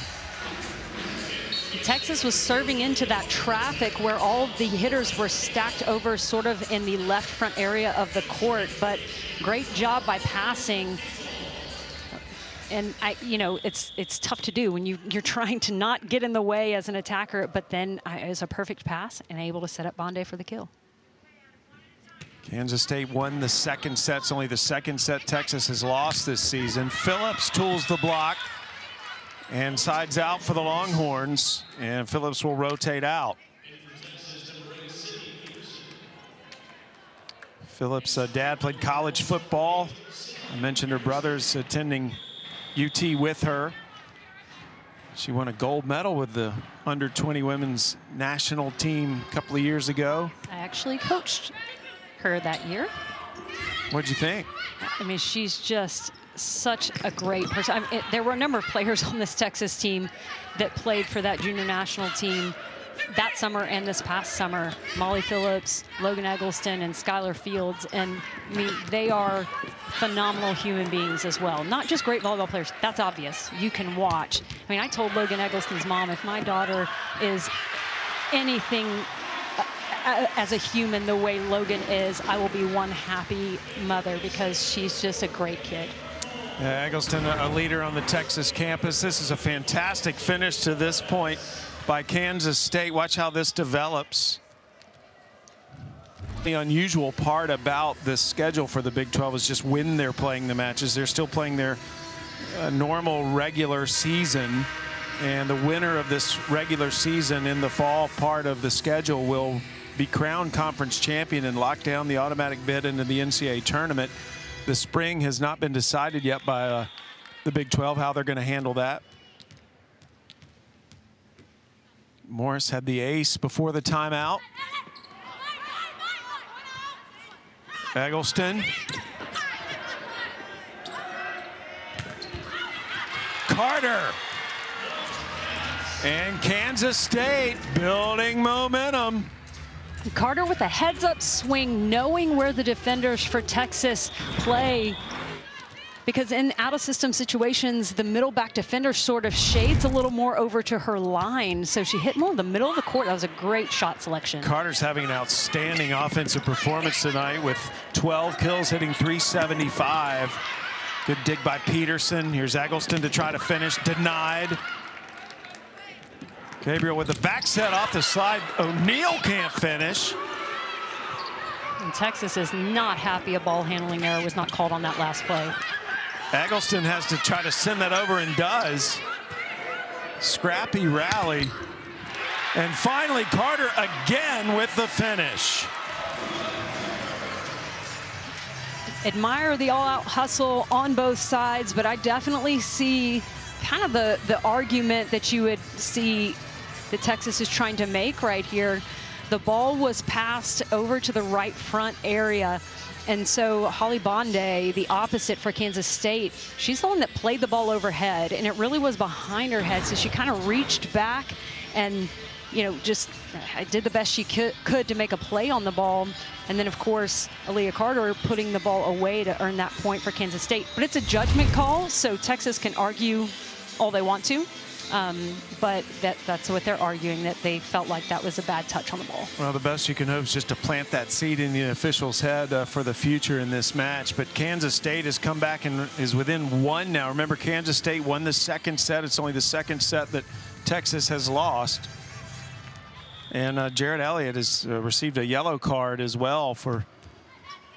Texas was serving into that traffic where all the hitters were stacked over sort of in the left front area of the court, but great job by passing. And it's tough to do when you're trying to not get in the way as an attacker, but then it's a perfect pass and able to set up Bonde for the kill. Kansas State won the second set. It's only the second set Texas has lost this season. Phillips tools the block and sides out for the Longhorns, and Phillips will rotate out. Phillips' dad played college football. I mentioned her brother's attending UT with her. She won a gold medal with the under-20 women's national team a couple of years ago. I actually coached her that year. What'd you think? I mean, she's just such a great person. There were a number of players on this Texas team that played for that junior national team that summer and this past summer. Molly Phillips, Logan Eggleston, and Skylar Fields. And I mean, they are phenomenal human beings as well. Not just great volleyball players. That's obvious. You can watch. I mean, I told Logan Eggleston's mom, if my daughter is anything as a human the way Logan is, I will be one happy mother, because she's just a great kid. Eggleston, a leader on the Texas campus. This is a fantastic finish to this point by Kansas State. Watch how this develops. The unusual part about this schedule for the Big 12 is just when they're playing the matches. They're still playing their normal regular season, and the winner of this regular season in the fall part of the schedule will be crowned conference champion and lock down the automatic bid into the NCAA tournament. The spring has not been decided yet by the Big 12, how they're going to handle that. Morris had the ace before the timeout. Eggleston. Carter. And Kansas State building momentum. Carter with a heads-up swing, knowing where the defenders for Texas play. Because in out-of-system situations, the middle back defender sort of shades a little more over to her line. So she hit more in the middle of the court. That was a great shot selection. Carter's having an outstanding offensive performance tonight with 12 kills, hitting 375. Good dig by Peterson. Here's Eggleston to try to finish. Denied. Gabriel with the back set off the slide. O'Neal can't finish. And Texas is not happy a ball handling error was not called on that last play. Eggleston has to try to send that over and does. Scrappy rally. And finally, Carter again with the finish. Admire the all-out hustle on both sides, but I definitely see kind of the argument that you would see that Texas is trying to make right here. The ball was passed over to the right front area. And so Holly Bonday, the opposite for Kansas State, she's the one that played the ball overhead, and it really was behind her head. So she kind of reached back and, you know, just did the best she could to make a play on the ball. And then, of course, Aaliyah Carter putting the ball away to earn that point for Kansas State. But it's a judgment call, so Texas can argue all they want to. But that's what they're arguing, that they felt like that was a bad touch on the ball. Well, the best you can hope is just to plant that seed in the official's head for the future in this match. But Kansas State has come back and is within one now. Remember, Kansas State won the second set. It's only the second set that Texas has lost. And Jarrett Elliott has received a yellow card as well for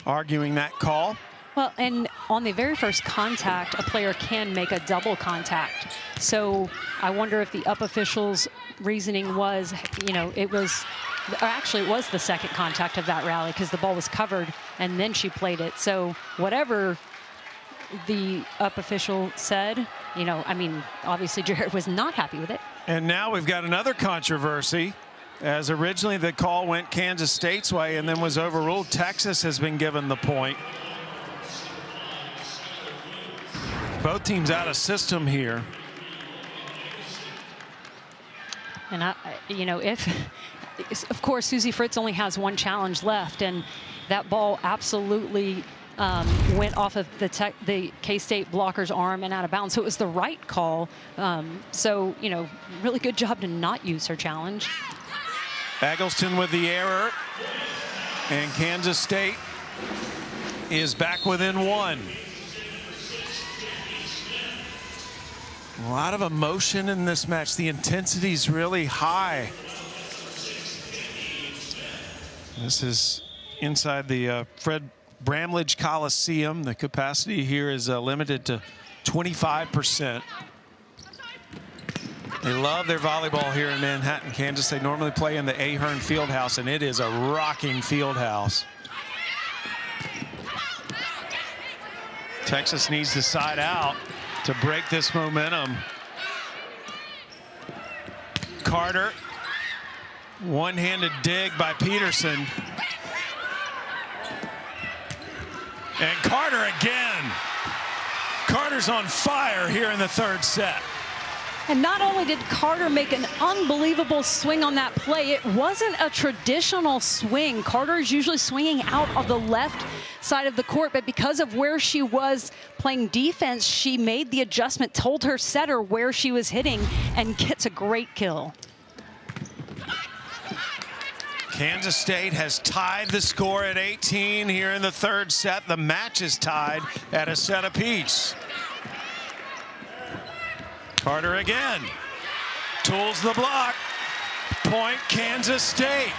arguing that call. Well, and on the very first contact, a player can make a double contact. So I wonder if the up officials' reasoning was, you know, it was the second contact of that rally because the ball was covered and then she played it. So whatever the up official said, you know, I mean, obviously Jarrett was not happy with it. And now we've got another controversy. As originally the call went Kansas State's way and then was overruled, Texas has been given the point. Both teams out of system here. And you know, of course, Susie Fritz only has one challenge left, and that ball absolutely went off of the K-State blocker's arm and out of bounds. So it was the right call. So, you know, really good job to not use her challenge. Eggleston with the error, and Kansas State is back within one. A lot of emotion in this match. The intensity is really high. This is inside the Fred Bramlage Coliseum. The capacity here is limited to 25%. They love their volleyball here in Manhattan, Kansas. They normally play in the Ahern Fieldhouse, and it is a rocking fieldhouse. Texas needs to side out to break this momentum. Carter, one-handed dig by Peterson. And Carter again. Carter's on fire here in the third set. And not only did Carter make an unbelievable swing on that play, it wasn't a traditional swing. Carter is usually swinging out of the left side of the court, but because of where she was playing defense, she made the adjustment, told her setter where she was hitting, and gets a great kill. Kansas State has tied the score at 18 here in the third set. The match is tied at a set apiece. Carter again. Tools the block. Point Kansas State.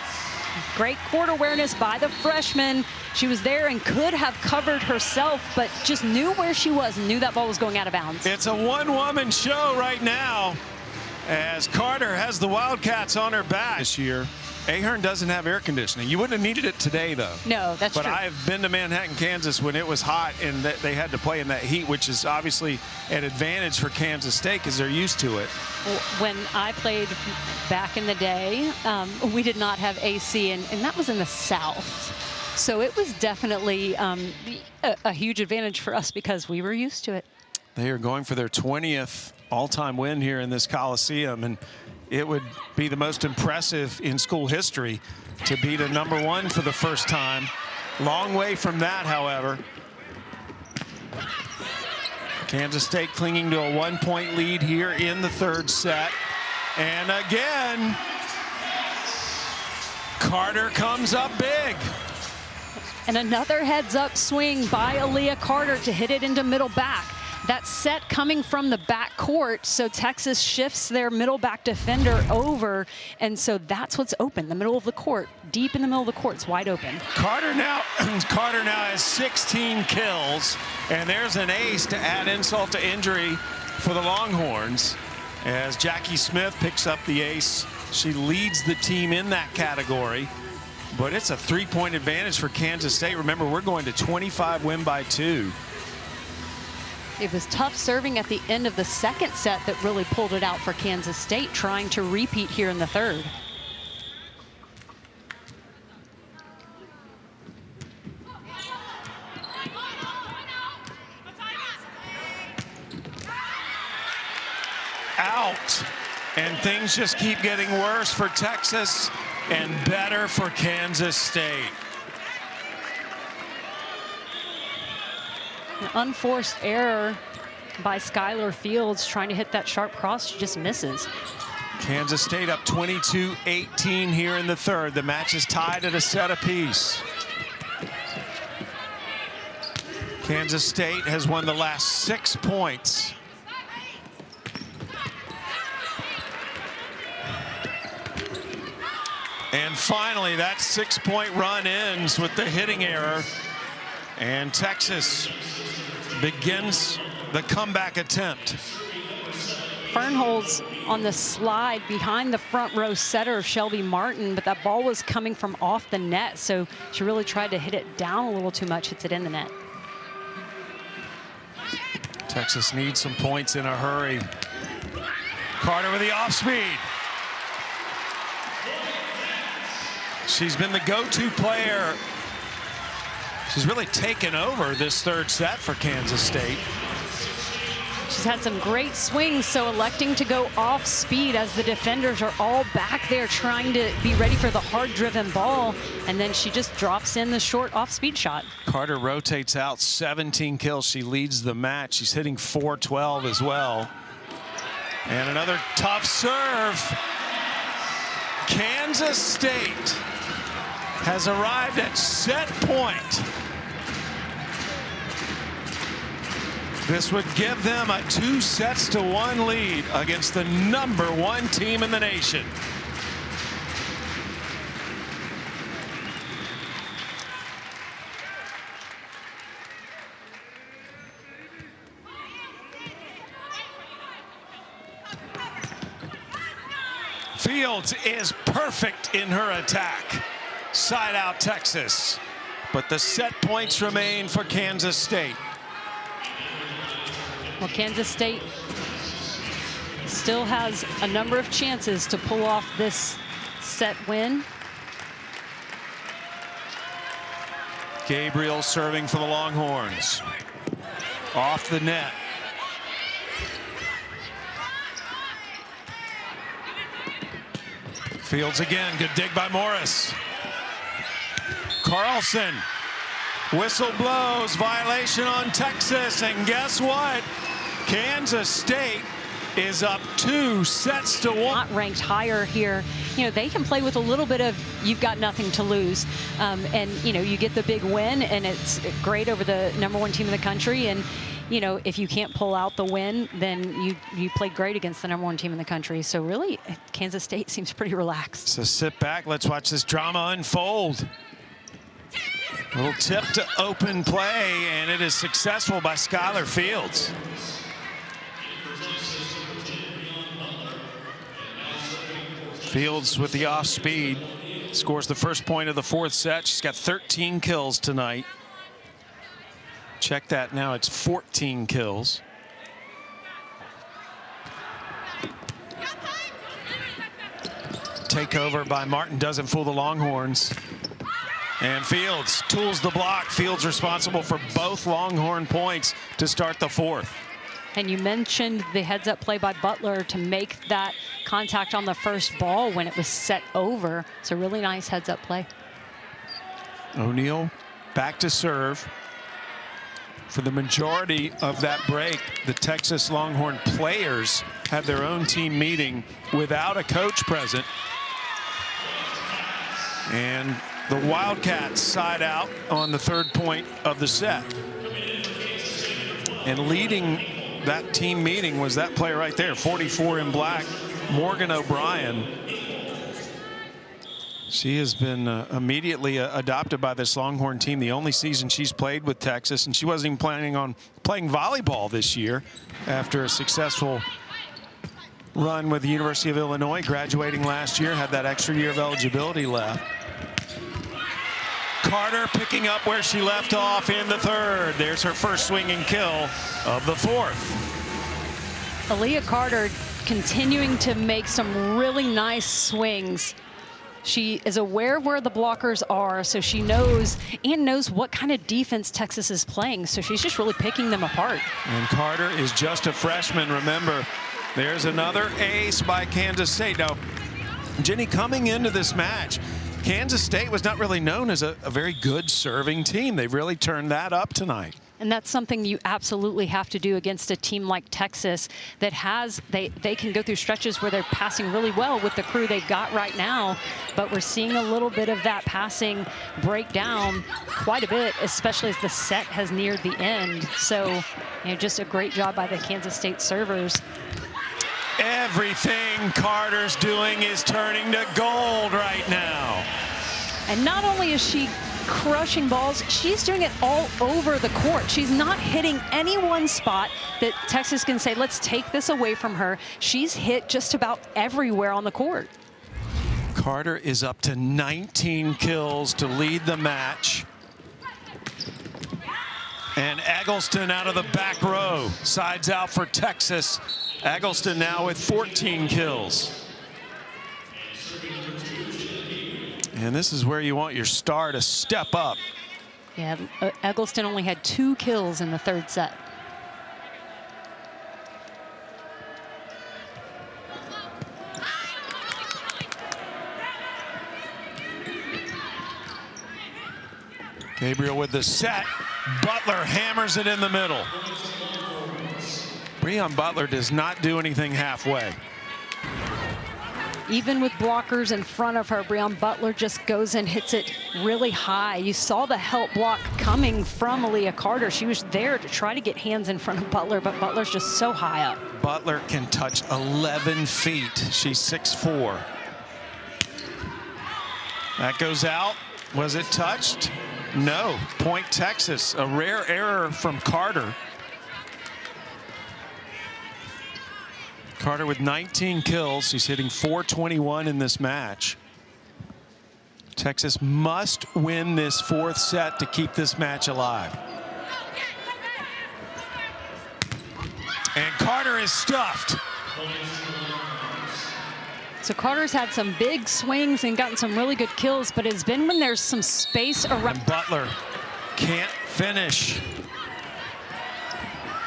Great court awareness by the freshman. She was there and could have covered herself, but just knew where she was and knew that ball was going out of bounds. It's a one-woman show right now as Carter has the Wildcats on her back this year. Ahern doesn't have air conditioning. You wouldn't have needed it today, though. No, that's but true. But I've been to Manhattan, Kansas when it was hot and they had to play in that heat, which is obviously an advantage for Kansas State because they're used to it. When I played back in the day, we did not have AC, and that was in the South. So it was definitely a huge advantage for us because we were used to it. They are going for their 20th all-time win here in this Coliseum, and it would be the most impressive in school history to beat a #1 for the first time. Long way from that, however. Kansas State clinging to a 1-point lead here in the third set. And again, Carter comes up big. And another heads-up swing by Aaliyah Carter to hit it into middle back. That set coming from the back court, so Texas shifts their middle back defender over, and so that's what's open, the middle of the court, deep in the middle of the court, it's wide open. Carter now has 16 kills, and there's an ace to add insult to injury for the Longhorns as Jackie Smith picks up the ace. She leads the team in that category, but it's a 3-point advantage for Kansas State. Remember, we're going to 25, win by 2. It was tough serving at the end of the second set that really pulled it out for Kansas State, trying to repeat here in the third. Out, and things just keep getting worse for Texas and better for Kansas State. An unforced error by Skylar Fields trying to hit that sharp cross. She just misses. Kansas State up 22-18 here in the third. The match is tied at a set apiece. Kansas State has won the last 6 points. And finally, that 6-point run ends with the hitting error. And Texas begins the comeback attempt. Fernholtz on the slide behind the front row setter, Shelby Martin, but that ball was coming from off the net, so she really tried to hit it down a little too much, hits it in the net. Texas needs some points in a hurry. Carter with the off speed. She's been the go-to player. She's really taken over this third set for Kansas State. She's had some great swings, so electing to go off speed as the defenders are all back there trying to be ready for the hard-driven ball, and then she just drops in the short off-speed shot. Carter rotates out, 17 kills. She leads the match. She's hitting .412 as well. And another tough serve. Kansas State has arrived at set point. This would give them a 2-1 lead against the #1 team in the nation. Fields is perfect in her attack. Side out Texas, but the set points remain for Kansas State. Well, Kansas State still has a number of chances to pull off this set win. Gabriel serving for the Longhorns. Off the net. Fields again, good dig by Morris. Carlson, whistle blows, violation on Texas, and guess what? Kansas State is up 2-1. Not ranked higher here. You know, they can play with a little bit of you've got nothing to lose. And, you know, you get the big win, and it's great over the #1 team in the country. And, you know, if you can't pull out the win, then you played great against the #1 team in the country. So really, Kansas State seems pretty relaxed. So sit back. Let's watch this drama unfold. Little tip to open play, and it is successful by Skylar Fields. Fields with the off speed. Scores the first point of the fourth set. She's got 13 kills tonight. Check that now. It's 14 kills. Takeover by Martin doesn't fool the Longhorns. And Fields tools the block. Fields responsible for both Longhorn points to start the fourth. And you mentioned the heads-up play by Butler to make that contact on the first ball when it was set over. It's a really nice heads-up play. O'Neal back to serve. For the majority of that break, the Texas Longhorn players had their own team meeting without a coach present. And the Wildcats side out on the third point of the set. And leading that team meeting was that player right there, 44 in black, Morgan O'Brien. She has been immediately adopted by this Longhorn team. The only season she's played with Texas, and she wasn't even planning on playing volleyball this year after a successful run with the University of Illinois, graduating last year, had that extra year of eligibility left. Carter picking up where she left off in the third. There's her first swinging kill of the fourth. Aaliyah Carter continuing to make some really nice swings. She is aware where the blockers are, so she knows what kind of defense Texas is playing. So she's just really picking them apart. And Carter is just a freshman. Remember, there's another ace by Kansas State. Now, Jenny, coming into this match, Kansas State was not really known as a very good serving team. They've really turned that up tonight. And that's something you absolutely have to do against a team like Texas that has, they can go through stretches where they're passing really well with the crew they've got right now. But we're seeing a little bit of that passing break down quite a bit, especially as the set has neared the end. So, just a great job by the Kansas State servers. Everything Carter's doing is turning to gold right now. And not only is she crushing balls, she's doing it all over the court. She's not hitting any one spot that Texas can say, let's take this away from her. She's hit just about everywhere on the court. Carter is up to 19 kills to lead the match. And Eggleston out of the back row, sides out for Texas. Eggleston now with 14 kills. And this is where you want your star to step up. Yeah, Eggleston only had 2 kills in the third set. Gabriel with the set. Butler hammers it in the middle. Breon Butler does not do anything halfway. Even with blockers in front of her, Breon Butler just goes and hits it really high. You saw the help block coming from Aaliyah Carter. She was there to try to get hands in front of Butler, but Butler's just so high up. Butler can touch 11 feet. She's 6'4". That goes out. Was it touched? No. Point Texas. A rare error from Carter. Carter with 19 kills. She's hitting .421 in this match. Texas must win this fourth set to keep this match alive. And Carter is stuffed. So Carter's had some big swings and gotten some really good kills, but it's been when there's some space around. And Butler can't finish.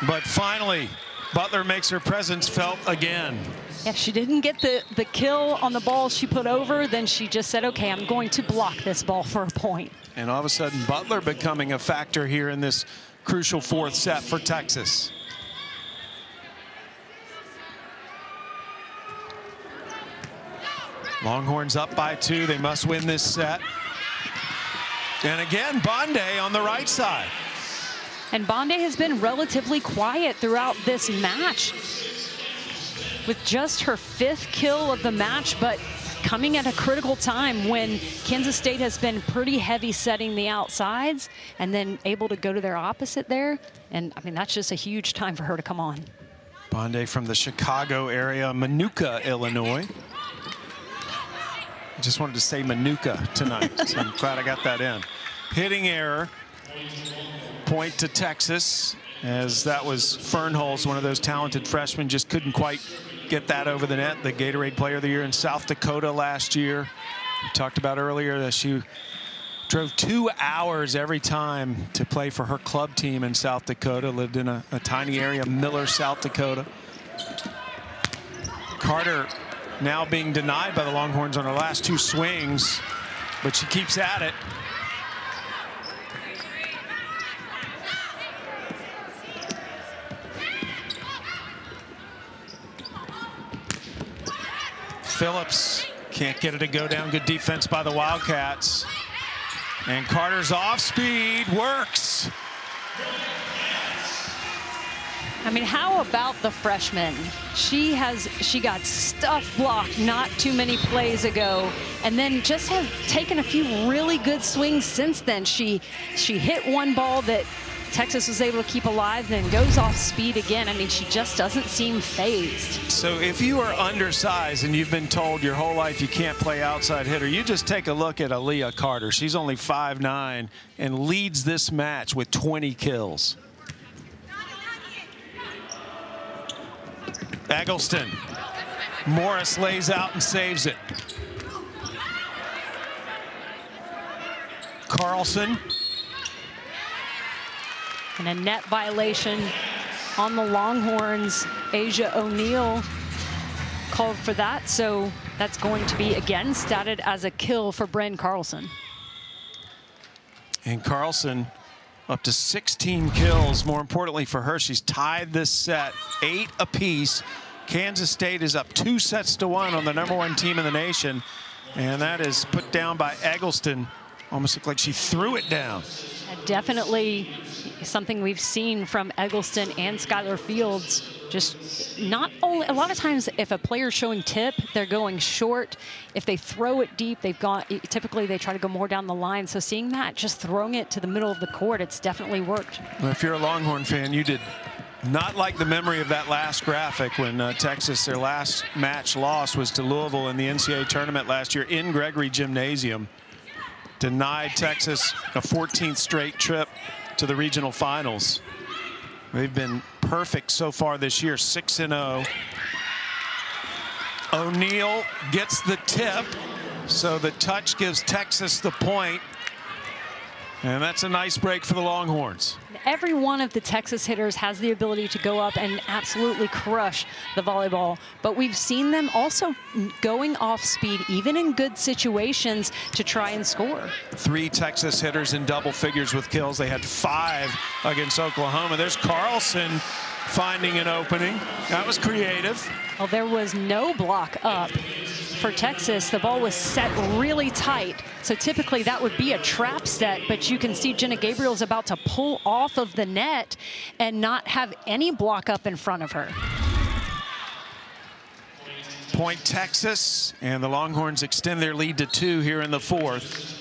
But finally, Butler makes her presence felt again. Yeah, she didn't get the kill on the ball she put over, then she just said, okay, I'm going to block this ball for a point. And all of a sudden, Butler becoming a factor here in this crucial fourth set for Texas. Longhorns up by 2. They must win this set. And again, Bonde on the right side. And Bonde has been relatively quiet throughout this match with just her 5th kill of the match, but coming at a critical time when Kansas State has been pretty heavy setting the outsides and then able to go to their opposite there. And I mean, that's just a huge time for her to come on. Bonde from the Chicago area, Manuka, Illinois. I just wanted to say Manuka tonight, so I'm glad I got that in. Hitting error. Point to Texas, as that was Fernholtz, one of those talented freshmen, just couldn't quite get that over the net. The Gatorade Player of the Year in South Dakota last year. We talked about earlier that she drove 2 hours every time to play for her club team in South Dakota. Lived in a tiny area, Miller, South Dakota. Carter now being denied by the Longhorns on her last 2 swings, but she keeps at it. Phillips can't get it to go down. Good defense by the Wildcats. And Carter's off speed works. I mean, how about the freshman? She got stuff blocked not too many plays ago, and then just has taken a few really good swings since then. She hit one ball that Texas was able to keep alive, then goes off speed again. I mean, she just doesn't seem phased. So if you are undersized and you've been told your whole life you can't play outside hitter, you just take a look at Aaliyah Carter. She's only 5'9" and leads this match with 20 kills. Eggleston. Morris lays out and saves it. Carlson. And a net violation on the Longhorns. Asia O'Neal called for that, so that's going to be again statted as a kill for Bryn Carlson. And Carlson up to 16 kills. More importantly for her, she's tied this set 8 apiece. Kansas State is up 2-1 on the #1 team in the nation, and that is put down by Eggleston. Almost looked like she threw it down. Definitely something we've seen from Eggleston and Skylar Fields. Just not only, a lot of times if a player's showing tip, they're going short. If they throw it deep, typically they try to go more down the line. So seeing that, just throwing it to the middle of the court, it's definitely worked. Well, if you're a Longhorn fan, you did not like the memory of that last graphic when Texas, their last match loss was to Louisville in the NCAA tournament last year in Gregory Gymnasium. Denied Texas a 14th straight trip to the regional finals. They've been perfect so far this year, 6-0. O'Neal gets the tip, so the touch gives Texas the point. And that's a nice break for the Longhorns. Every one of the Texas hitters has the ability to go up and absolutely crush the volleyball, but we've seen them also going off speed, even in good situations, to try and score. 3 Texas hitters in double figures with kills. They had 5 against Oklahoma. There's Carlson finding an opening. That was creative. Well, there was no block up for Texas. The ball was set really tight, so typically that would be a trap set, but you can see Jenna Gabriel's about to pull off of the net and not have any block up in front of her. Point Texas, and the Longhorns extend their lead to 2 here in the 4th.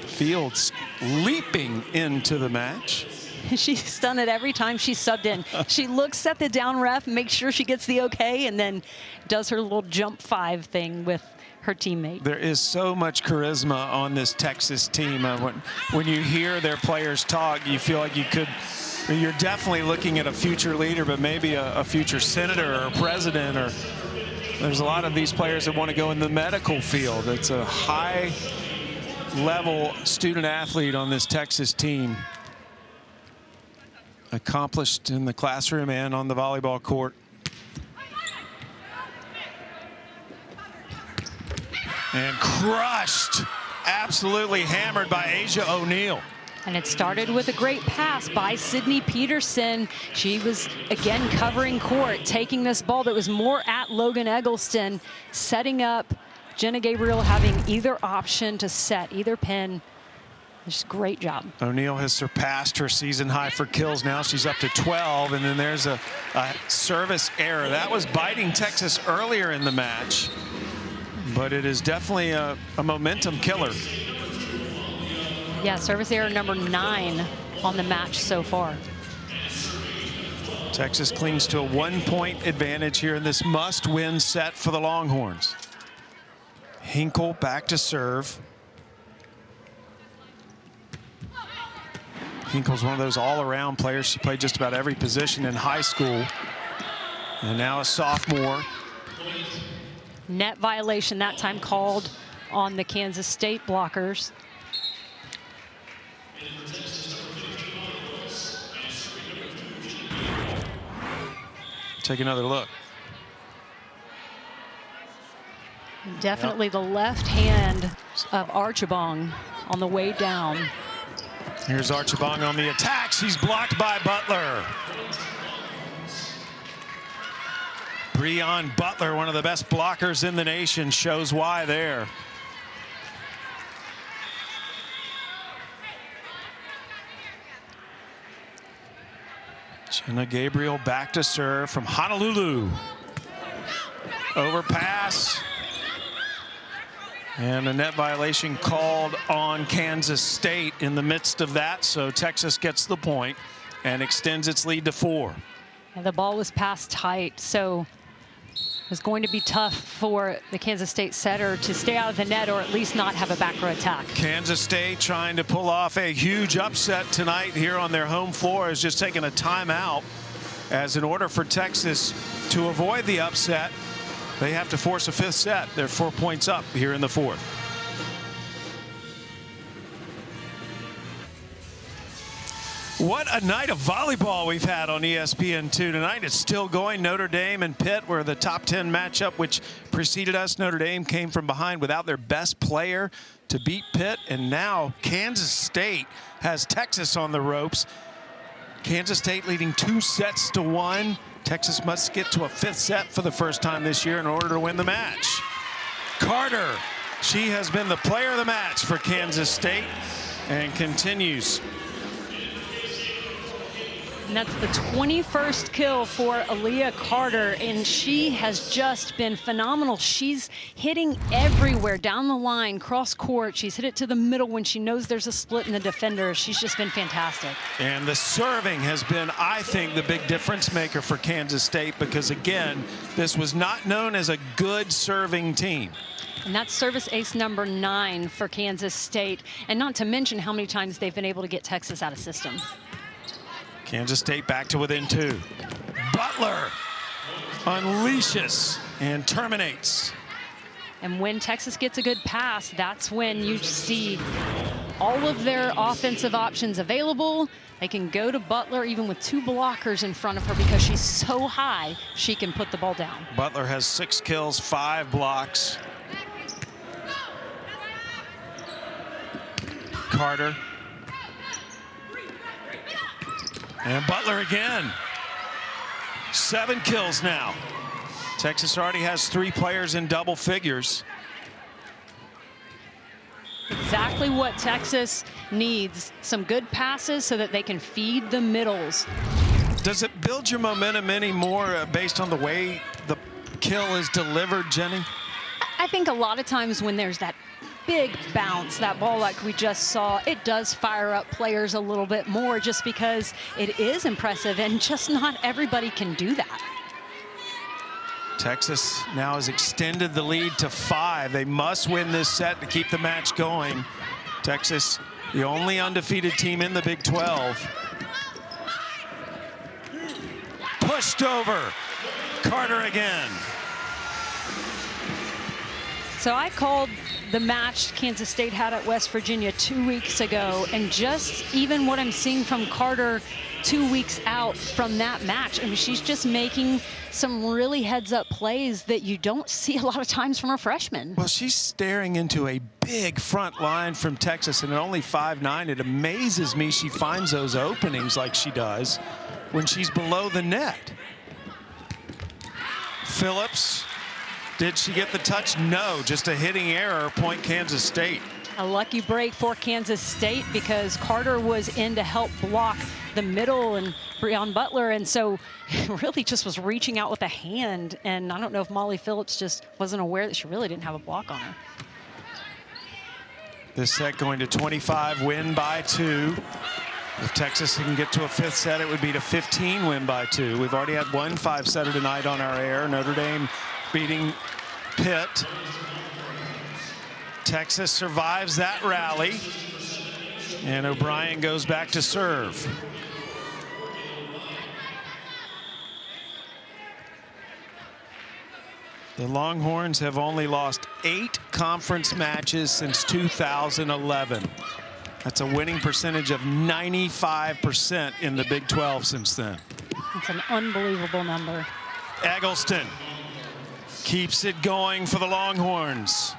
Fields leaping into the match. She's done it every time she's subbed in. She looks at the down ref, makes sure she gets the okay, and then does her little jump 5 thing with her teammate. There is so much charisma on this Texas team. When you hear their players talk, you feel like you're definitely looking at a future leader, but maybe a future senator or president, or there's a lot of these players that want to go in the medical field. It's a high-level student athlete on this Texas team. Accomplished in the classroom and on the volleyball court. And crushed, absolutely hammered by Asia O'Neal. And it started with a great pass by Sydney Peterson. She was, again, covering court, taking this ball that was more at Logan Eggleston, setting up Jenna Gabriel, having either option to set, either pin. Just great job. O'Neal has surpassed her season high for kills. Now she's up to 12, and then there's a service error. That was biting Texas earlier in the match, but it is definitely a momentum killer. Yeah, service error number 9 on the match so far. Texas clings to a 1-point advantage here in this must-win set for the Longhorns. Hinkle back to serve. Hinkle's one of those all-around players. She played just about every position in high school. And now a sophomore. Net violation that time called on the Kansas State blockers. Take another look. Definitely the left hand of Archibong on the way down. Here's Archibong on the attack. She's blocked by Butler. Breon Butler, one of the best blockers in the nation, shows why there. Jenna Gabriel back to serve from Honolulu. Overpass. And a net violation called on Kansas State in the midst of that, so Texas gets the point and extends its lead to 4. And the ball was passed tight, so it was going to be tough for the Kansas State setter to stay out of the net or at least not have a back row attack. Kansas State trying to pull off a huge upset tonight here on their home floor is just taking a timeout, as in order for Texas to avoid the upset, they have to force a 5th set. They're 4 points up here in the 4th. What a night of volleyball we've had on ESPN2 tonight. It's still going. Notre Dame and Pitt were the top 10 matchup which preceded us. Notre Dame came from behind without their best player to beat Pitt, and now Kansas State has Texas on the ropes. Kansas State leading 2-1. Texas must get to a 5th set for the first time this year in order to win the match. Carter, she has been the player of the match for Kansas State and continues. And that's the 21st kill for Aaliyah Carter, and she has just been phenomenal. She's hitting everywhere down the line, cross court. She's hit it to the middle when she knows there's a split in the defender. She's just been fantastic. And the serving has been, I think, the big difference maker for Kansas State, because again, this was not known as a good serving team. And that's service ace number 9 for Kansas State, and not to mention how many times they've been able to get Texas out of system. Kansas State back to within 2. Butler unleashes and terminates. And when Texas gets a good pass, that's when you see all of their offensive options available. They can go to Butler even with 2 blockers in front of her, because she's so high, she can put the ball down. Butler has 6 kills, 5 blocks. Carter. And Butler again. 7 kills now. Texas already has 3 players in double figures. Exactly what Texas needs. Some good passes so that they can feed the middles. Does it build your momentum anymore based on the way the kill is delivered, Jenny? I think a lot of times when there's that big bounce, that ball like we just saw, it does fire up players a little bit more, just because it is impressive and just not everybody can do that. Texas now has extended the lead to 5. They must win this set to keep the match going. Texas, the only undefeated team in the Big 12. Pushed over. Carter again. So I called the match Kansas State had at West Virginia 2 weeks ago, and just even what I'm seeing from Carter 2 weeks out from that match, I mean, she's just making some really heads-up plays that you don't see a lot of times from a freshman. Well, she's staring into a big front line from Texas, and at only 5'9", it amazes me she finds those openings like she does when she's below the net. Phillips. Did she get the touch? No, just a hitting error, point Kansas State. A lucky break for Kansas State, because Carter was in to help block the middle and Breon Butler, and so really just was reaching out with a hand, and I don't know if Molly Phillips just wasn't aware that she really didn't have a block on her. This set going to 25, win by 2. If Texas can get to a 5th set, it would be to 15, win by 2. We've already had 1 5-setter tonight on our air. Notre Dame beating Pitt. Texas survives that rally, and O'Brien goes back to serve. The Longhorns have only lost 8 conference matches since 2011. That's a winning percentage of 95% in the Big 12 since then. It's an unbelievable number. Eggleston keeps it going for the Longhorns.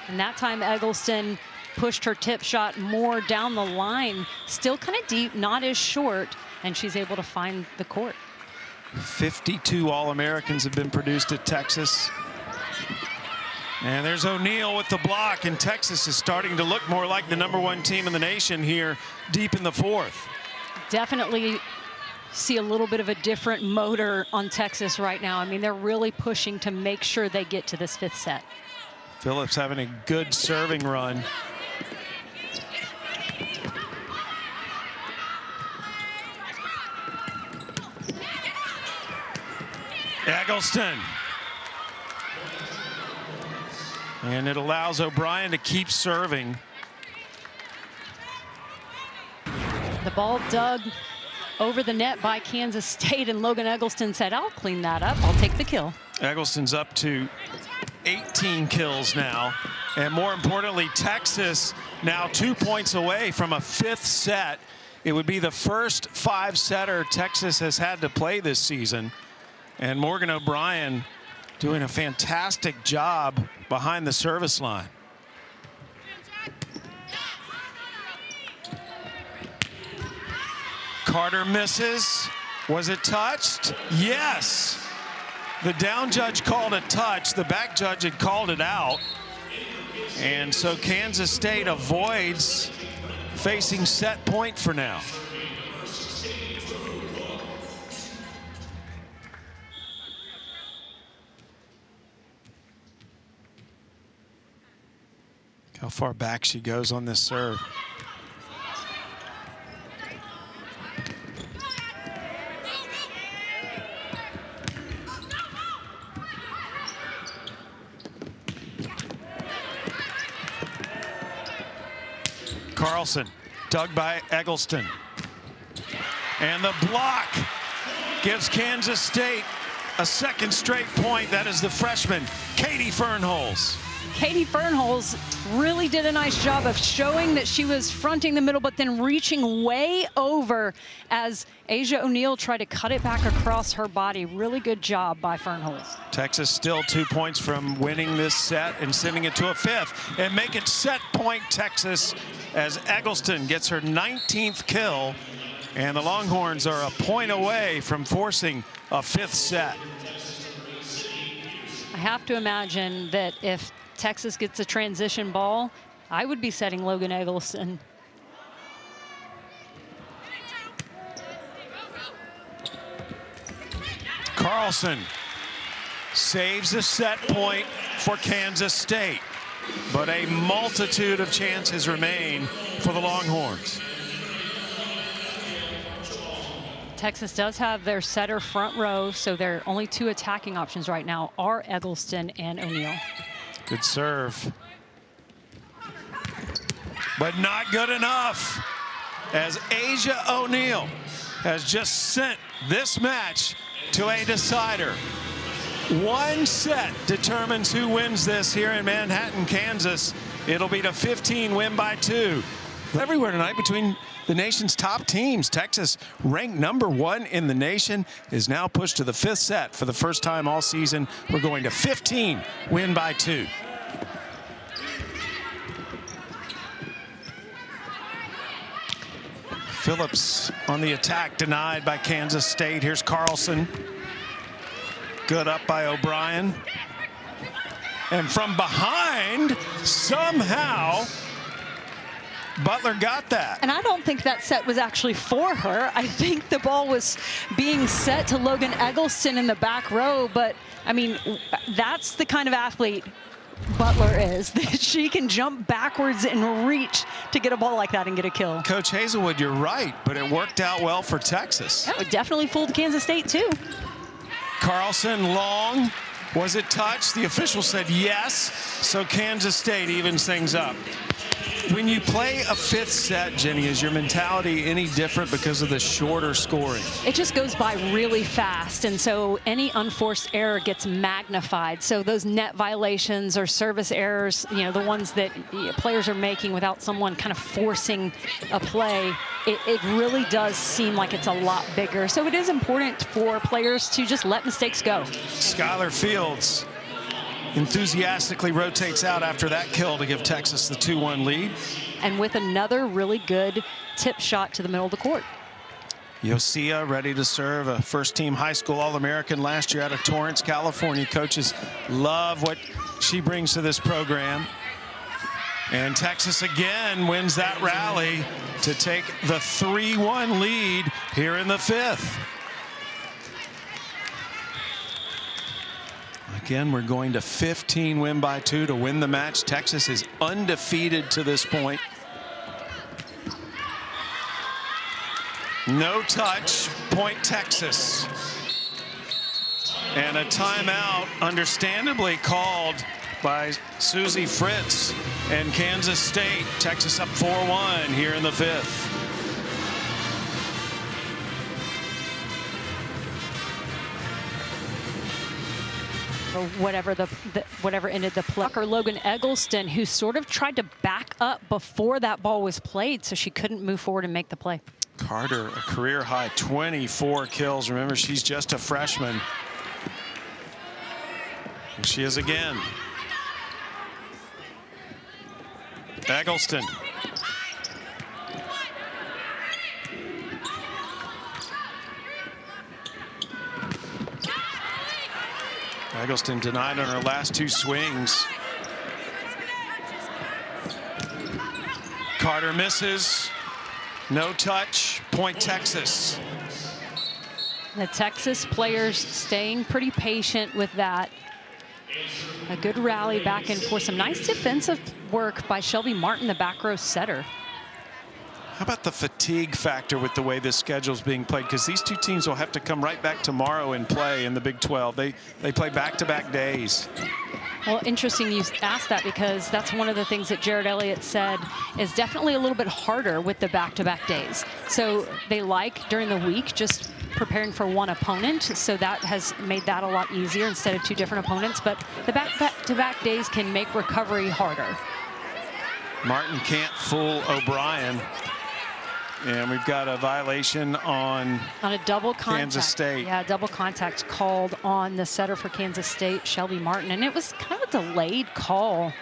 And that time Eggleston pushed her tip shot more down the line, still kind of deep, not as short, and she's able to find the court. 52 All-Americans have been produced at Texas. And there's O'Neal with the block, and Texas is starting to look more like the #1 team in the nation here deep in the 4th. Definitely see a little bit of a different motor on Texas right now. I mean, they're really pushing to make sure they get to this 5th set. Phillips having a good serving run. Eggleston. And it allows O'Brien to keep serving. The ball dug over the net by Kansas State, and Logan Eggleston said, "I'll clean that up. I'll take the kill." Eggleston's up to 18 kills now. And more importantly, Texas now 2 points away from a 5th set. It would be the first 5-setter Texas has had to play this season. And Morgan O'Brien doing a fantastic job behind the service line. Carter misses. Was it touched? Yes. The down judge called it touch. The back judge had called it out. And so Kansas State avoids facing set point for now. How far back she goes on this serve. Carlson, dug by Eggleston. And the block gives Kansas State a 2nd straight point. That is the freshman, Katie Fernholtz. Katie Fernholtz really did a nice job of showing that she was fronting the middle, but then reaching way over as Asia O'Neal tried to cut it back across her body. Really good job by Fernholtz. Texas still 2 points from winning this set and sending it to a 5th. And make it set point Texas as Eggleston gets her 19th kill. And the Longhorns are a point away from forcing a 5th set. I have to imagine that if Texas gets a transition ball, I would be setting Logan Eggleston. Carlson saves a set point for Kansas State, but a multitude of chances remain for the Longhorns. Texas does have their setter front row, so their only 2 attacking options right now are Eggleston and O'Neal. Good serve. But not good enough, as Asia O'Neal has just sent this match to a decider. 1 set determines who wins this here in Manhattan, Kansas. It'll be the 15 win by 2. Everywhere tonight between the nation's top teams. Texas, ranked #1 in the nation, is now pushed to the 5th set for the first time all season. We're going to 15 win by 2. Phillips on the attack, denied by Kansas State. Here's Carlson. Good up by O'Brien. And from behind, somehow, Butler got that. And I don't think that set was actually for her. I think the ball was being set to Logan Eggleston in the back row. But, I mean, that's the kind of athlete Butler is, that she can jump backwards and reach to get a ball like that and get a kill. Coach Hazelwood, you're right, but it worked out well for Texas. That definitely fooled Kansas State, too. Carlson long, Was it touched? The official said yes, so Kansas State evens things up. When you play a fifth set, Jenny, is your mentality any different because of the shorter scoring? It just goes by really fast, and so any unforced error gets magnified. So those net violations or service errors, you know, the ones that players are making without someone kind of forcing a play, it really does seem like it's a lot bigger. So it is important for players to just let mistakes go. Skylar Fields enthusiastically rotates out after that kill to give Texas the 2-1 lead. And with another really good tip shot to the middle of the court. Yosia ready to serve, a first-team high school All-American last year out of Torrance, California. Coaches love what she brings to this program. And Texas again wins that rally to take the 3-1 lead here in the fifth. Again, we're going to 15, win by 2 to win the match. Texas is undefeated to this point. No touch, point Texas. And a timeout understandably called by Susie Fritz and Kansas State. Texas up 4-1 here in the fifth. Or whatever ended the play. Or Logan Eggleston, who sort of tried to back up before that ball was played, so she couldn't move forward and make the play. Carter, a career high 24 kills. Remember, she's just a freshman. Here she is again. Eggleston. Eggleston denied on her last 2 swings. Carter misses. No touch. Point Texas. The Texas players staying pretty patient with that. A good rally back and forth. Some nice defensive work by Shelby Martin, the back row setter. How about the fatigue factor with the way this schedule is being played? Because these two teams will have to come right back tomorrow and play in the Big 12. They play back-to-back days. Well, interesting you asked that, because that's one of the things that Jared Elliott said is definitely a little bit harder with the back-to-back days. So they like during the week just preparing for one opponent, so that has made that a lot easier instead of 2 different opponents. But the back-to-back days can make recovery harder. Martin can't fool O'Brien. And we've got a violation on a double contact. Kansas State. Yeah, double contact called on the setter for Kansas State, Shelby Martin, and it was kind of a delayed call.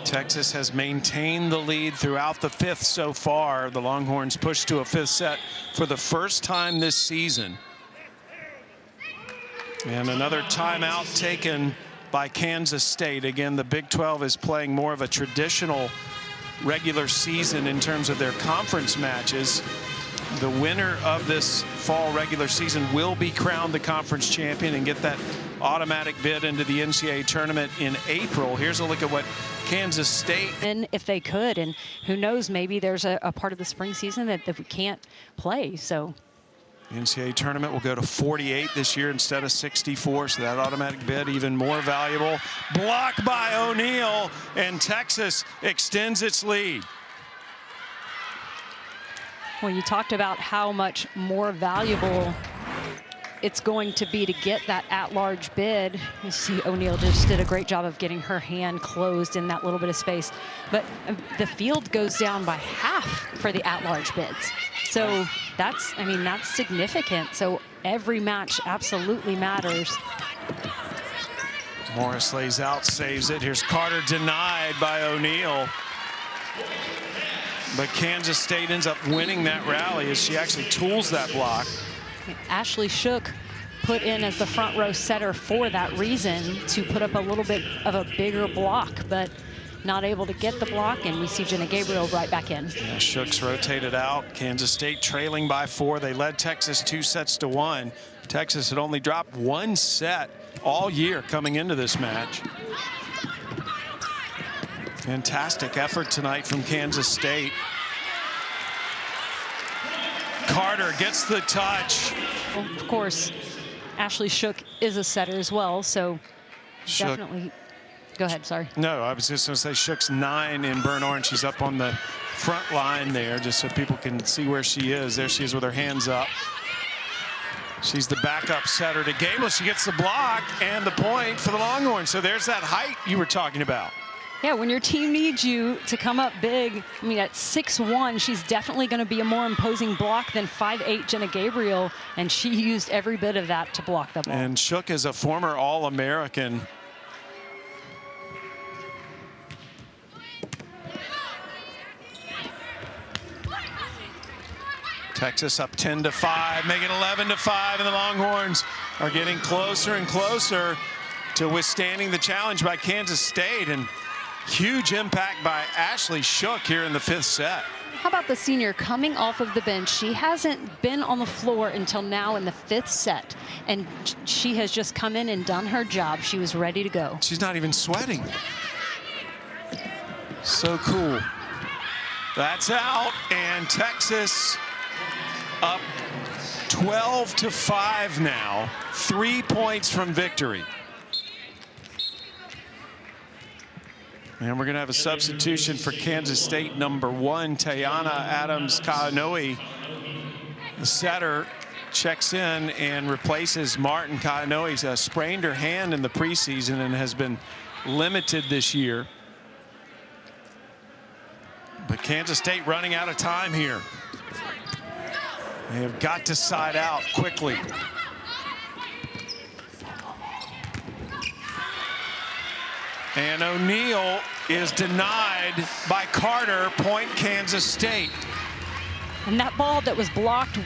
Texas has maintained the lead throughout the fifth so far. The Longhorns pushed to a fifth set for the first time this season. And another timeout taken by Kansas State. Again, the Big 12 is playing more of a traditional regular season in terms of their conference matches. The winner of this fall regular season will be crowned the conference champion and get that automatic bid into the NCAA tournament in April. Here's a look at what Kansas State. And if they could, and who knows, maybe there's a part of the spring season that we can't play. So the NCAA tournament will go to 48 this year instead of 64, so that automatic bid even more valuable. Blocked by O'Neal, and Texas extends its lead. Well, you talked about how much more valuable it's going to be to get that at-large bid. You see O'Neal just did a great job of getting her hand closed in that little bit of space. But the field goes down by half for the at-large bids. So that's, I mean, that's significant. So every match absolutely matters. Morris lays out, saves it. Here's Carter, denied by O'Neal. But Kansas State ends up winning that rally as she actually tools that block. Ashley Shook put in as the front row setter for that reason, to put up a little bit of a bigger block, but not able to get the block, and we see Jenna Gabriel right back in. Yeah, Shook's rotated out. Kansas State trailing by 4. They led Texas 2-1. Texas had only dropped 1 set all year coming into this match. Fantastic effort tonight from Kansas State. Carter gets the touch. Well, of course, Ashley Shook is a setter as well, so Shook. definitely. Go ahead, sorry. No, I was just going to say Shook's 9 in burnt orange. She's up on the front line there, just so people can see where she is. There she is with her hands up. She's the backup setter to Gable. She gets the block and the point for the Longhorns. So there's that height you were talking about. Yeah, when your team needs you to come up big, I mean, at 6'1", she's definitely going to be a more imposing block than 5'8" Jenna Gabriel, and she used every bit of that to block the ball. And Shook is a former All-American. Texas up 10-5, make it 11-5, and the Longhorns are getting closer and closer to withstanding the challenge by Kansas State. And huge impact by Ashley Shook here in the 5th set. How about the senior coming off of the bench? She hasn't been on the floor until now in the 5th set, and she has just come in and done her job. She was ready to go. She's not even sweating. So cool. That's out, and Texas up 12-5 now. 3 points from victory. And we're going to have a substitution for Kansas State. Number 1, Tayana Adams-Kainoe. The setter checks in and replaces Martin. Kainoe sprained her hand in the preseason and has been limited this year. But Kansas State running out of time here. They have got to side out quickly. And O'Neal is denied by Carter. Point Kansas State. And that ball that was blocked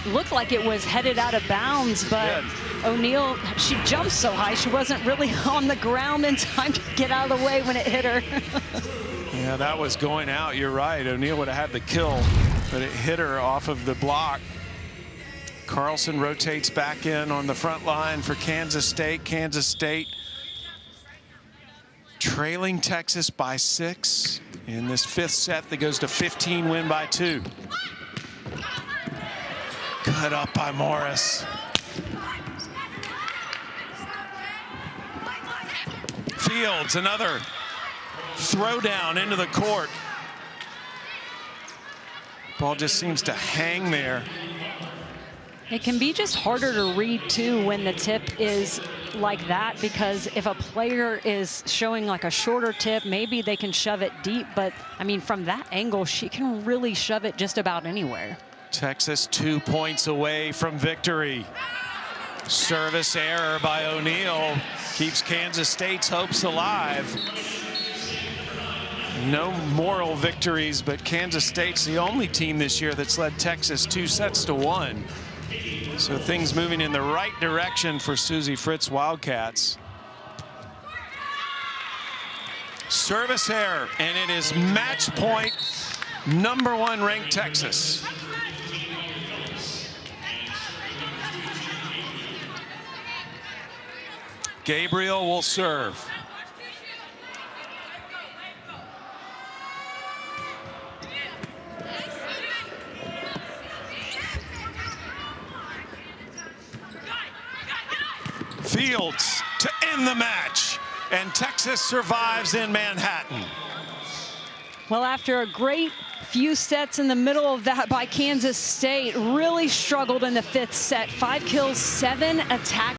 looked like it was headed out of bounds, but O'Neal, she jumped so high she wasn't really on the ground in time to get out of the way when it hit her. Yeah, that was going out. You're right. O'Neal would have had the kill, but it hit her off of the block. Carlson rotates back in on the front line for Kansas State. Kansas State trailing Texas by 6 in this 5th set that goes to 15, win by 2. Good up by Morris. Fields, another throwdown into the court. Ball just seems to hang there. It can be just harder to read too when the tip is like that, because if a player is showing like a shorter tip, maybe they can shove it deep, but I mean, from that angle, she can really shove it just about anywhere. Texas 2 points away from victory. Service error by O'Neal keeps Kansas State's hopes alive. No moral victories, but Kansas State's the only team this year that's led Texas 2-1. So things moving in the right direction for Susie Fritz Wildcats. Service error, and it is match point, number 1 ranked Texas. Gabriel will serve. Fields to end the match, and Texas survives in Manhattan. Well, after a great few sets in the middle of that by Kansas State, really struggled in the 5th set. 5 kills, 7 attacks.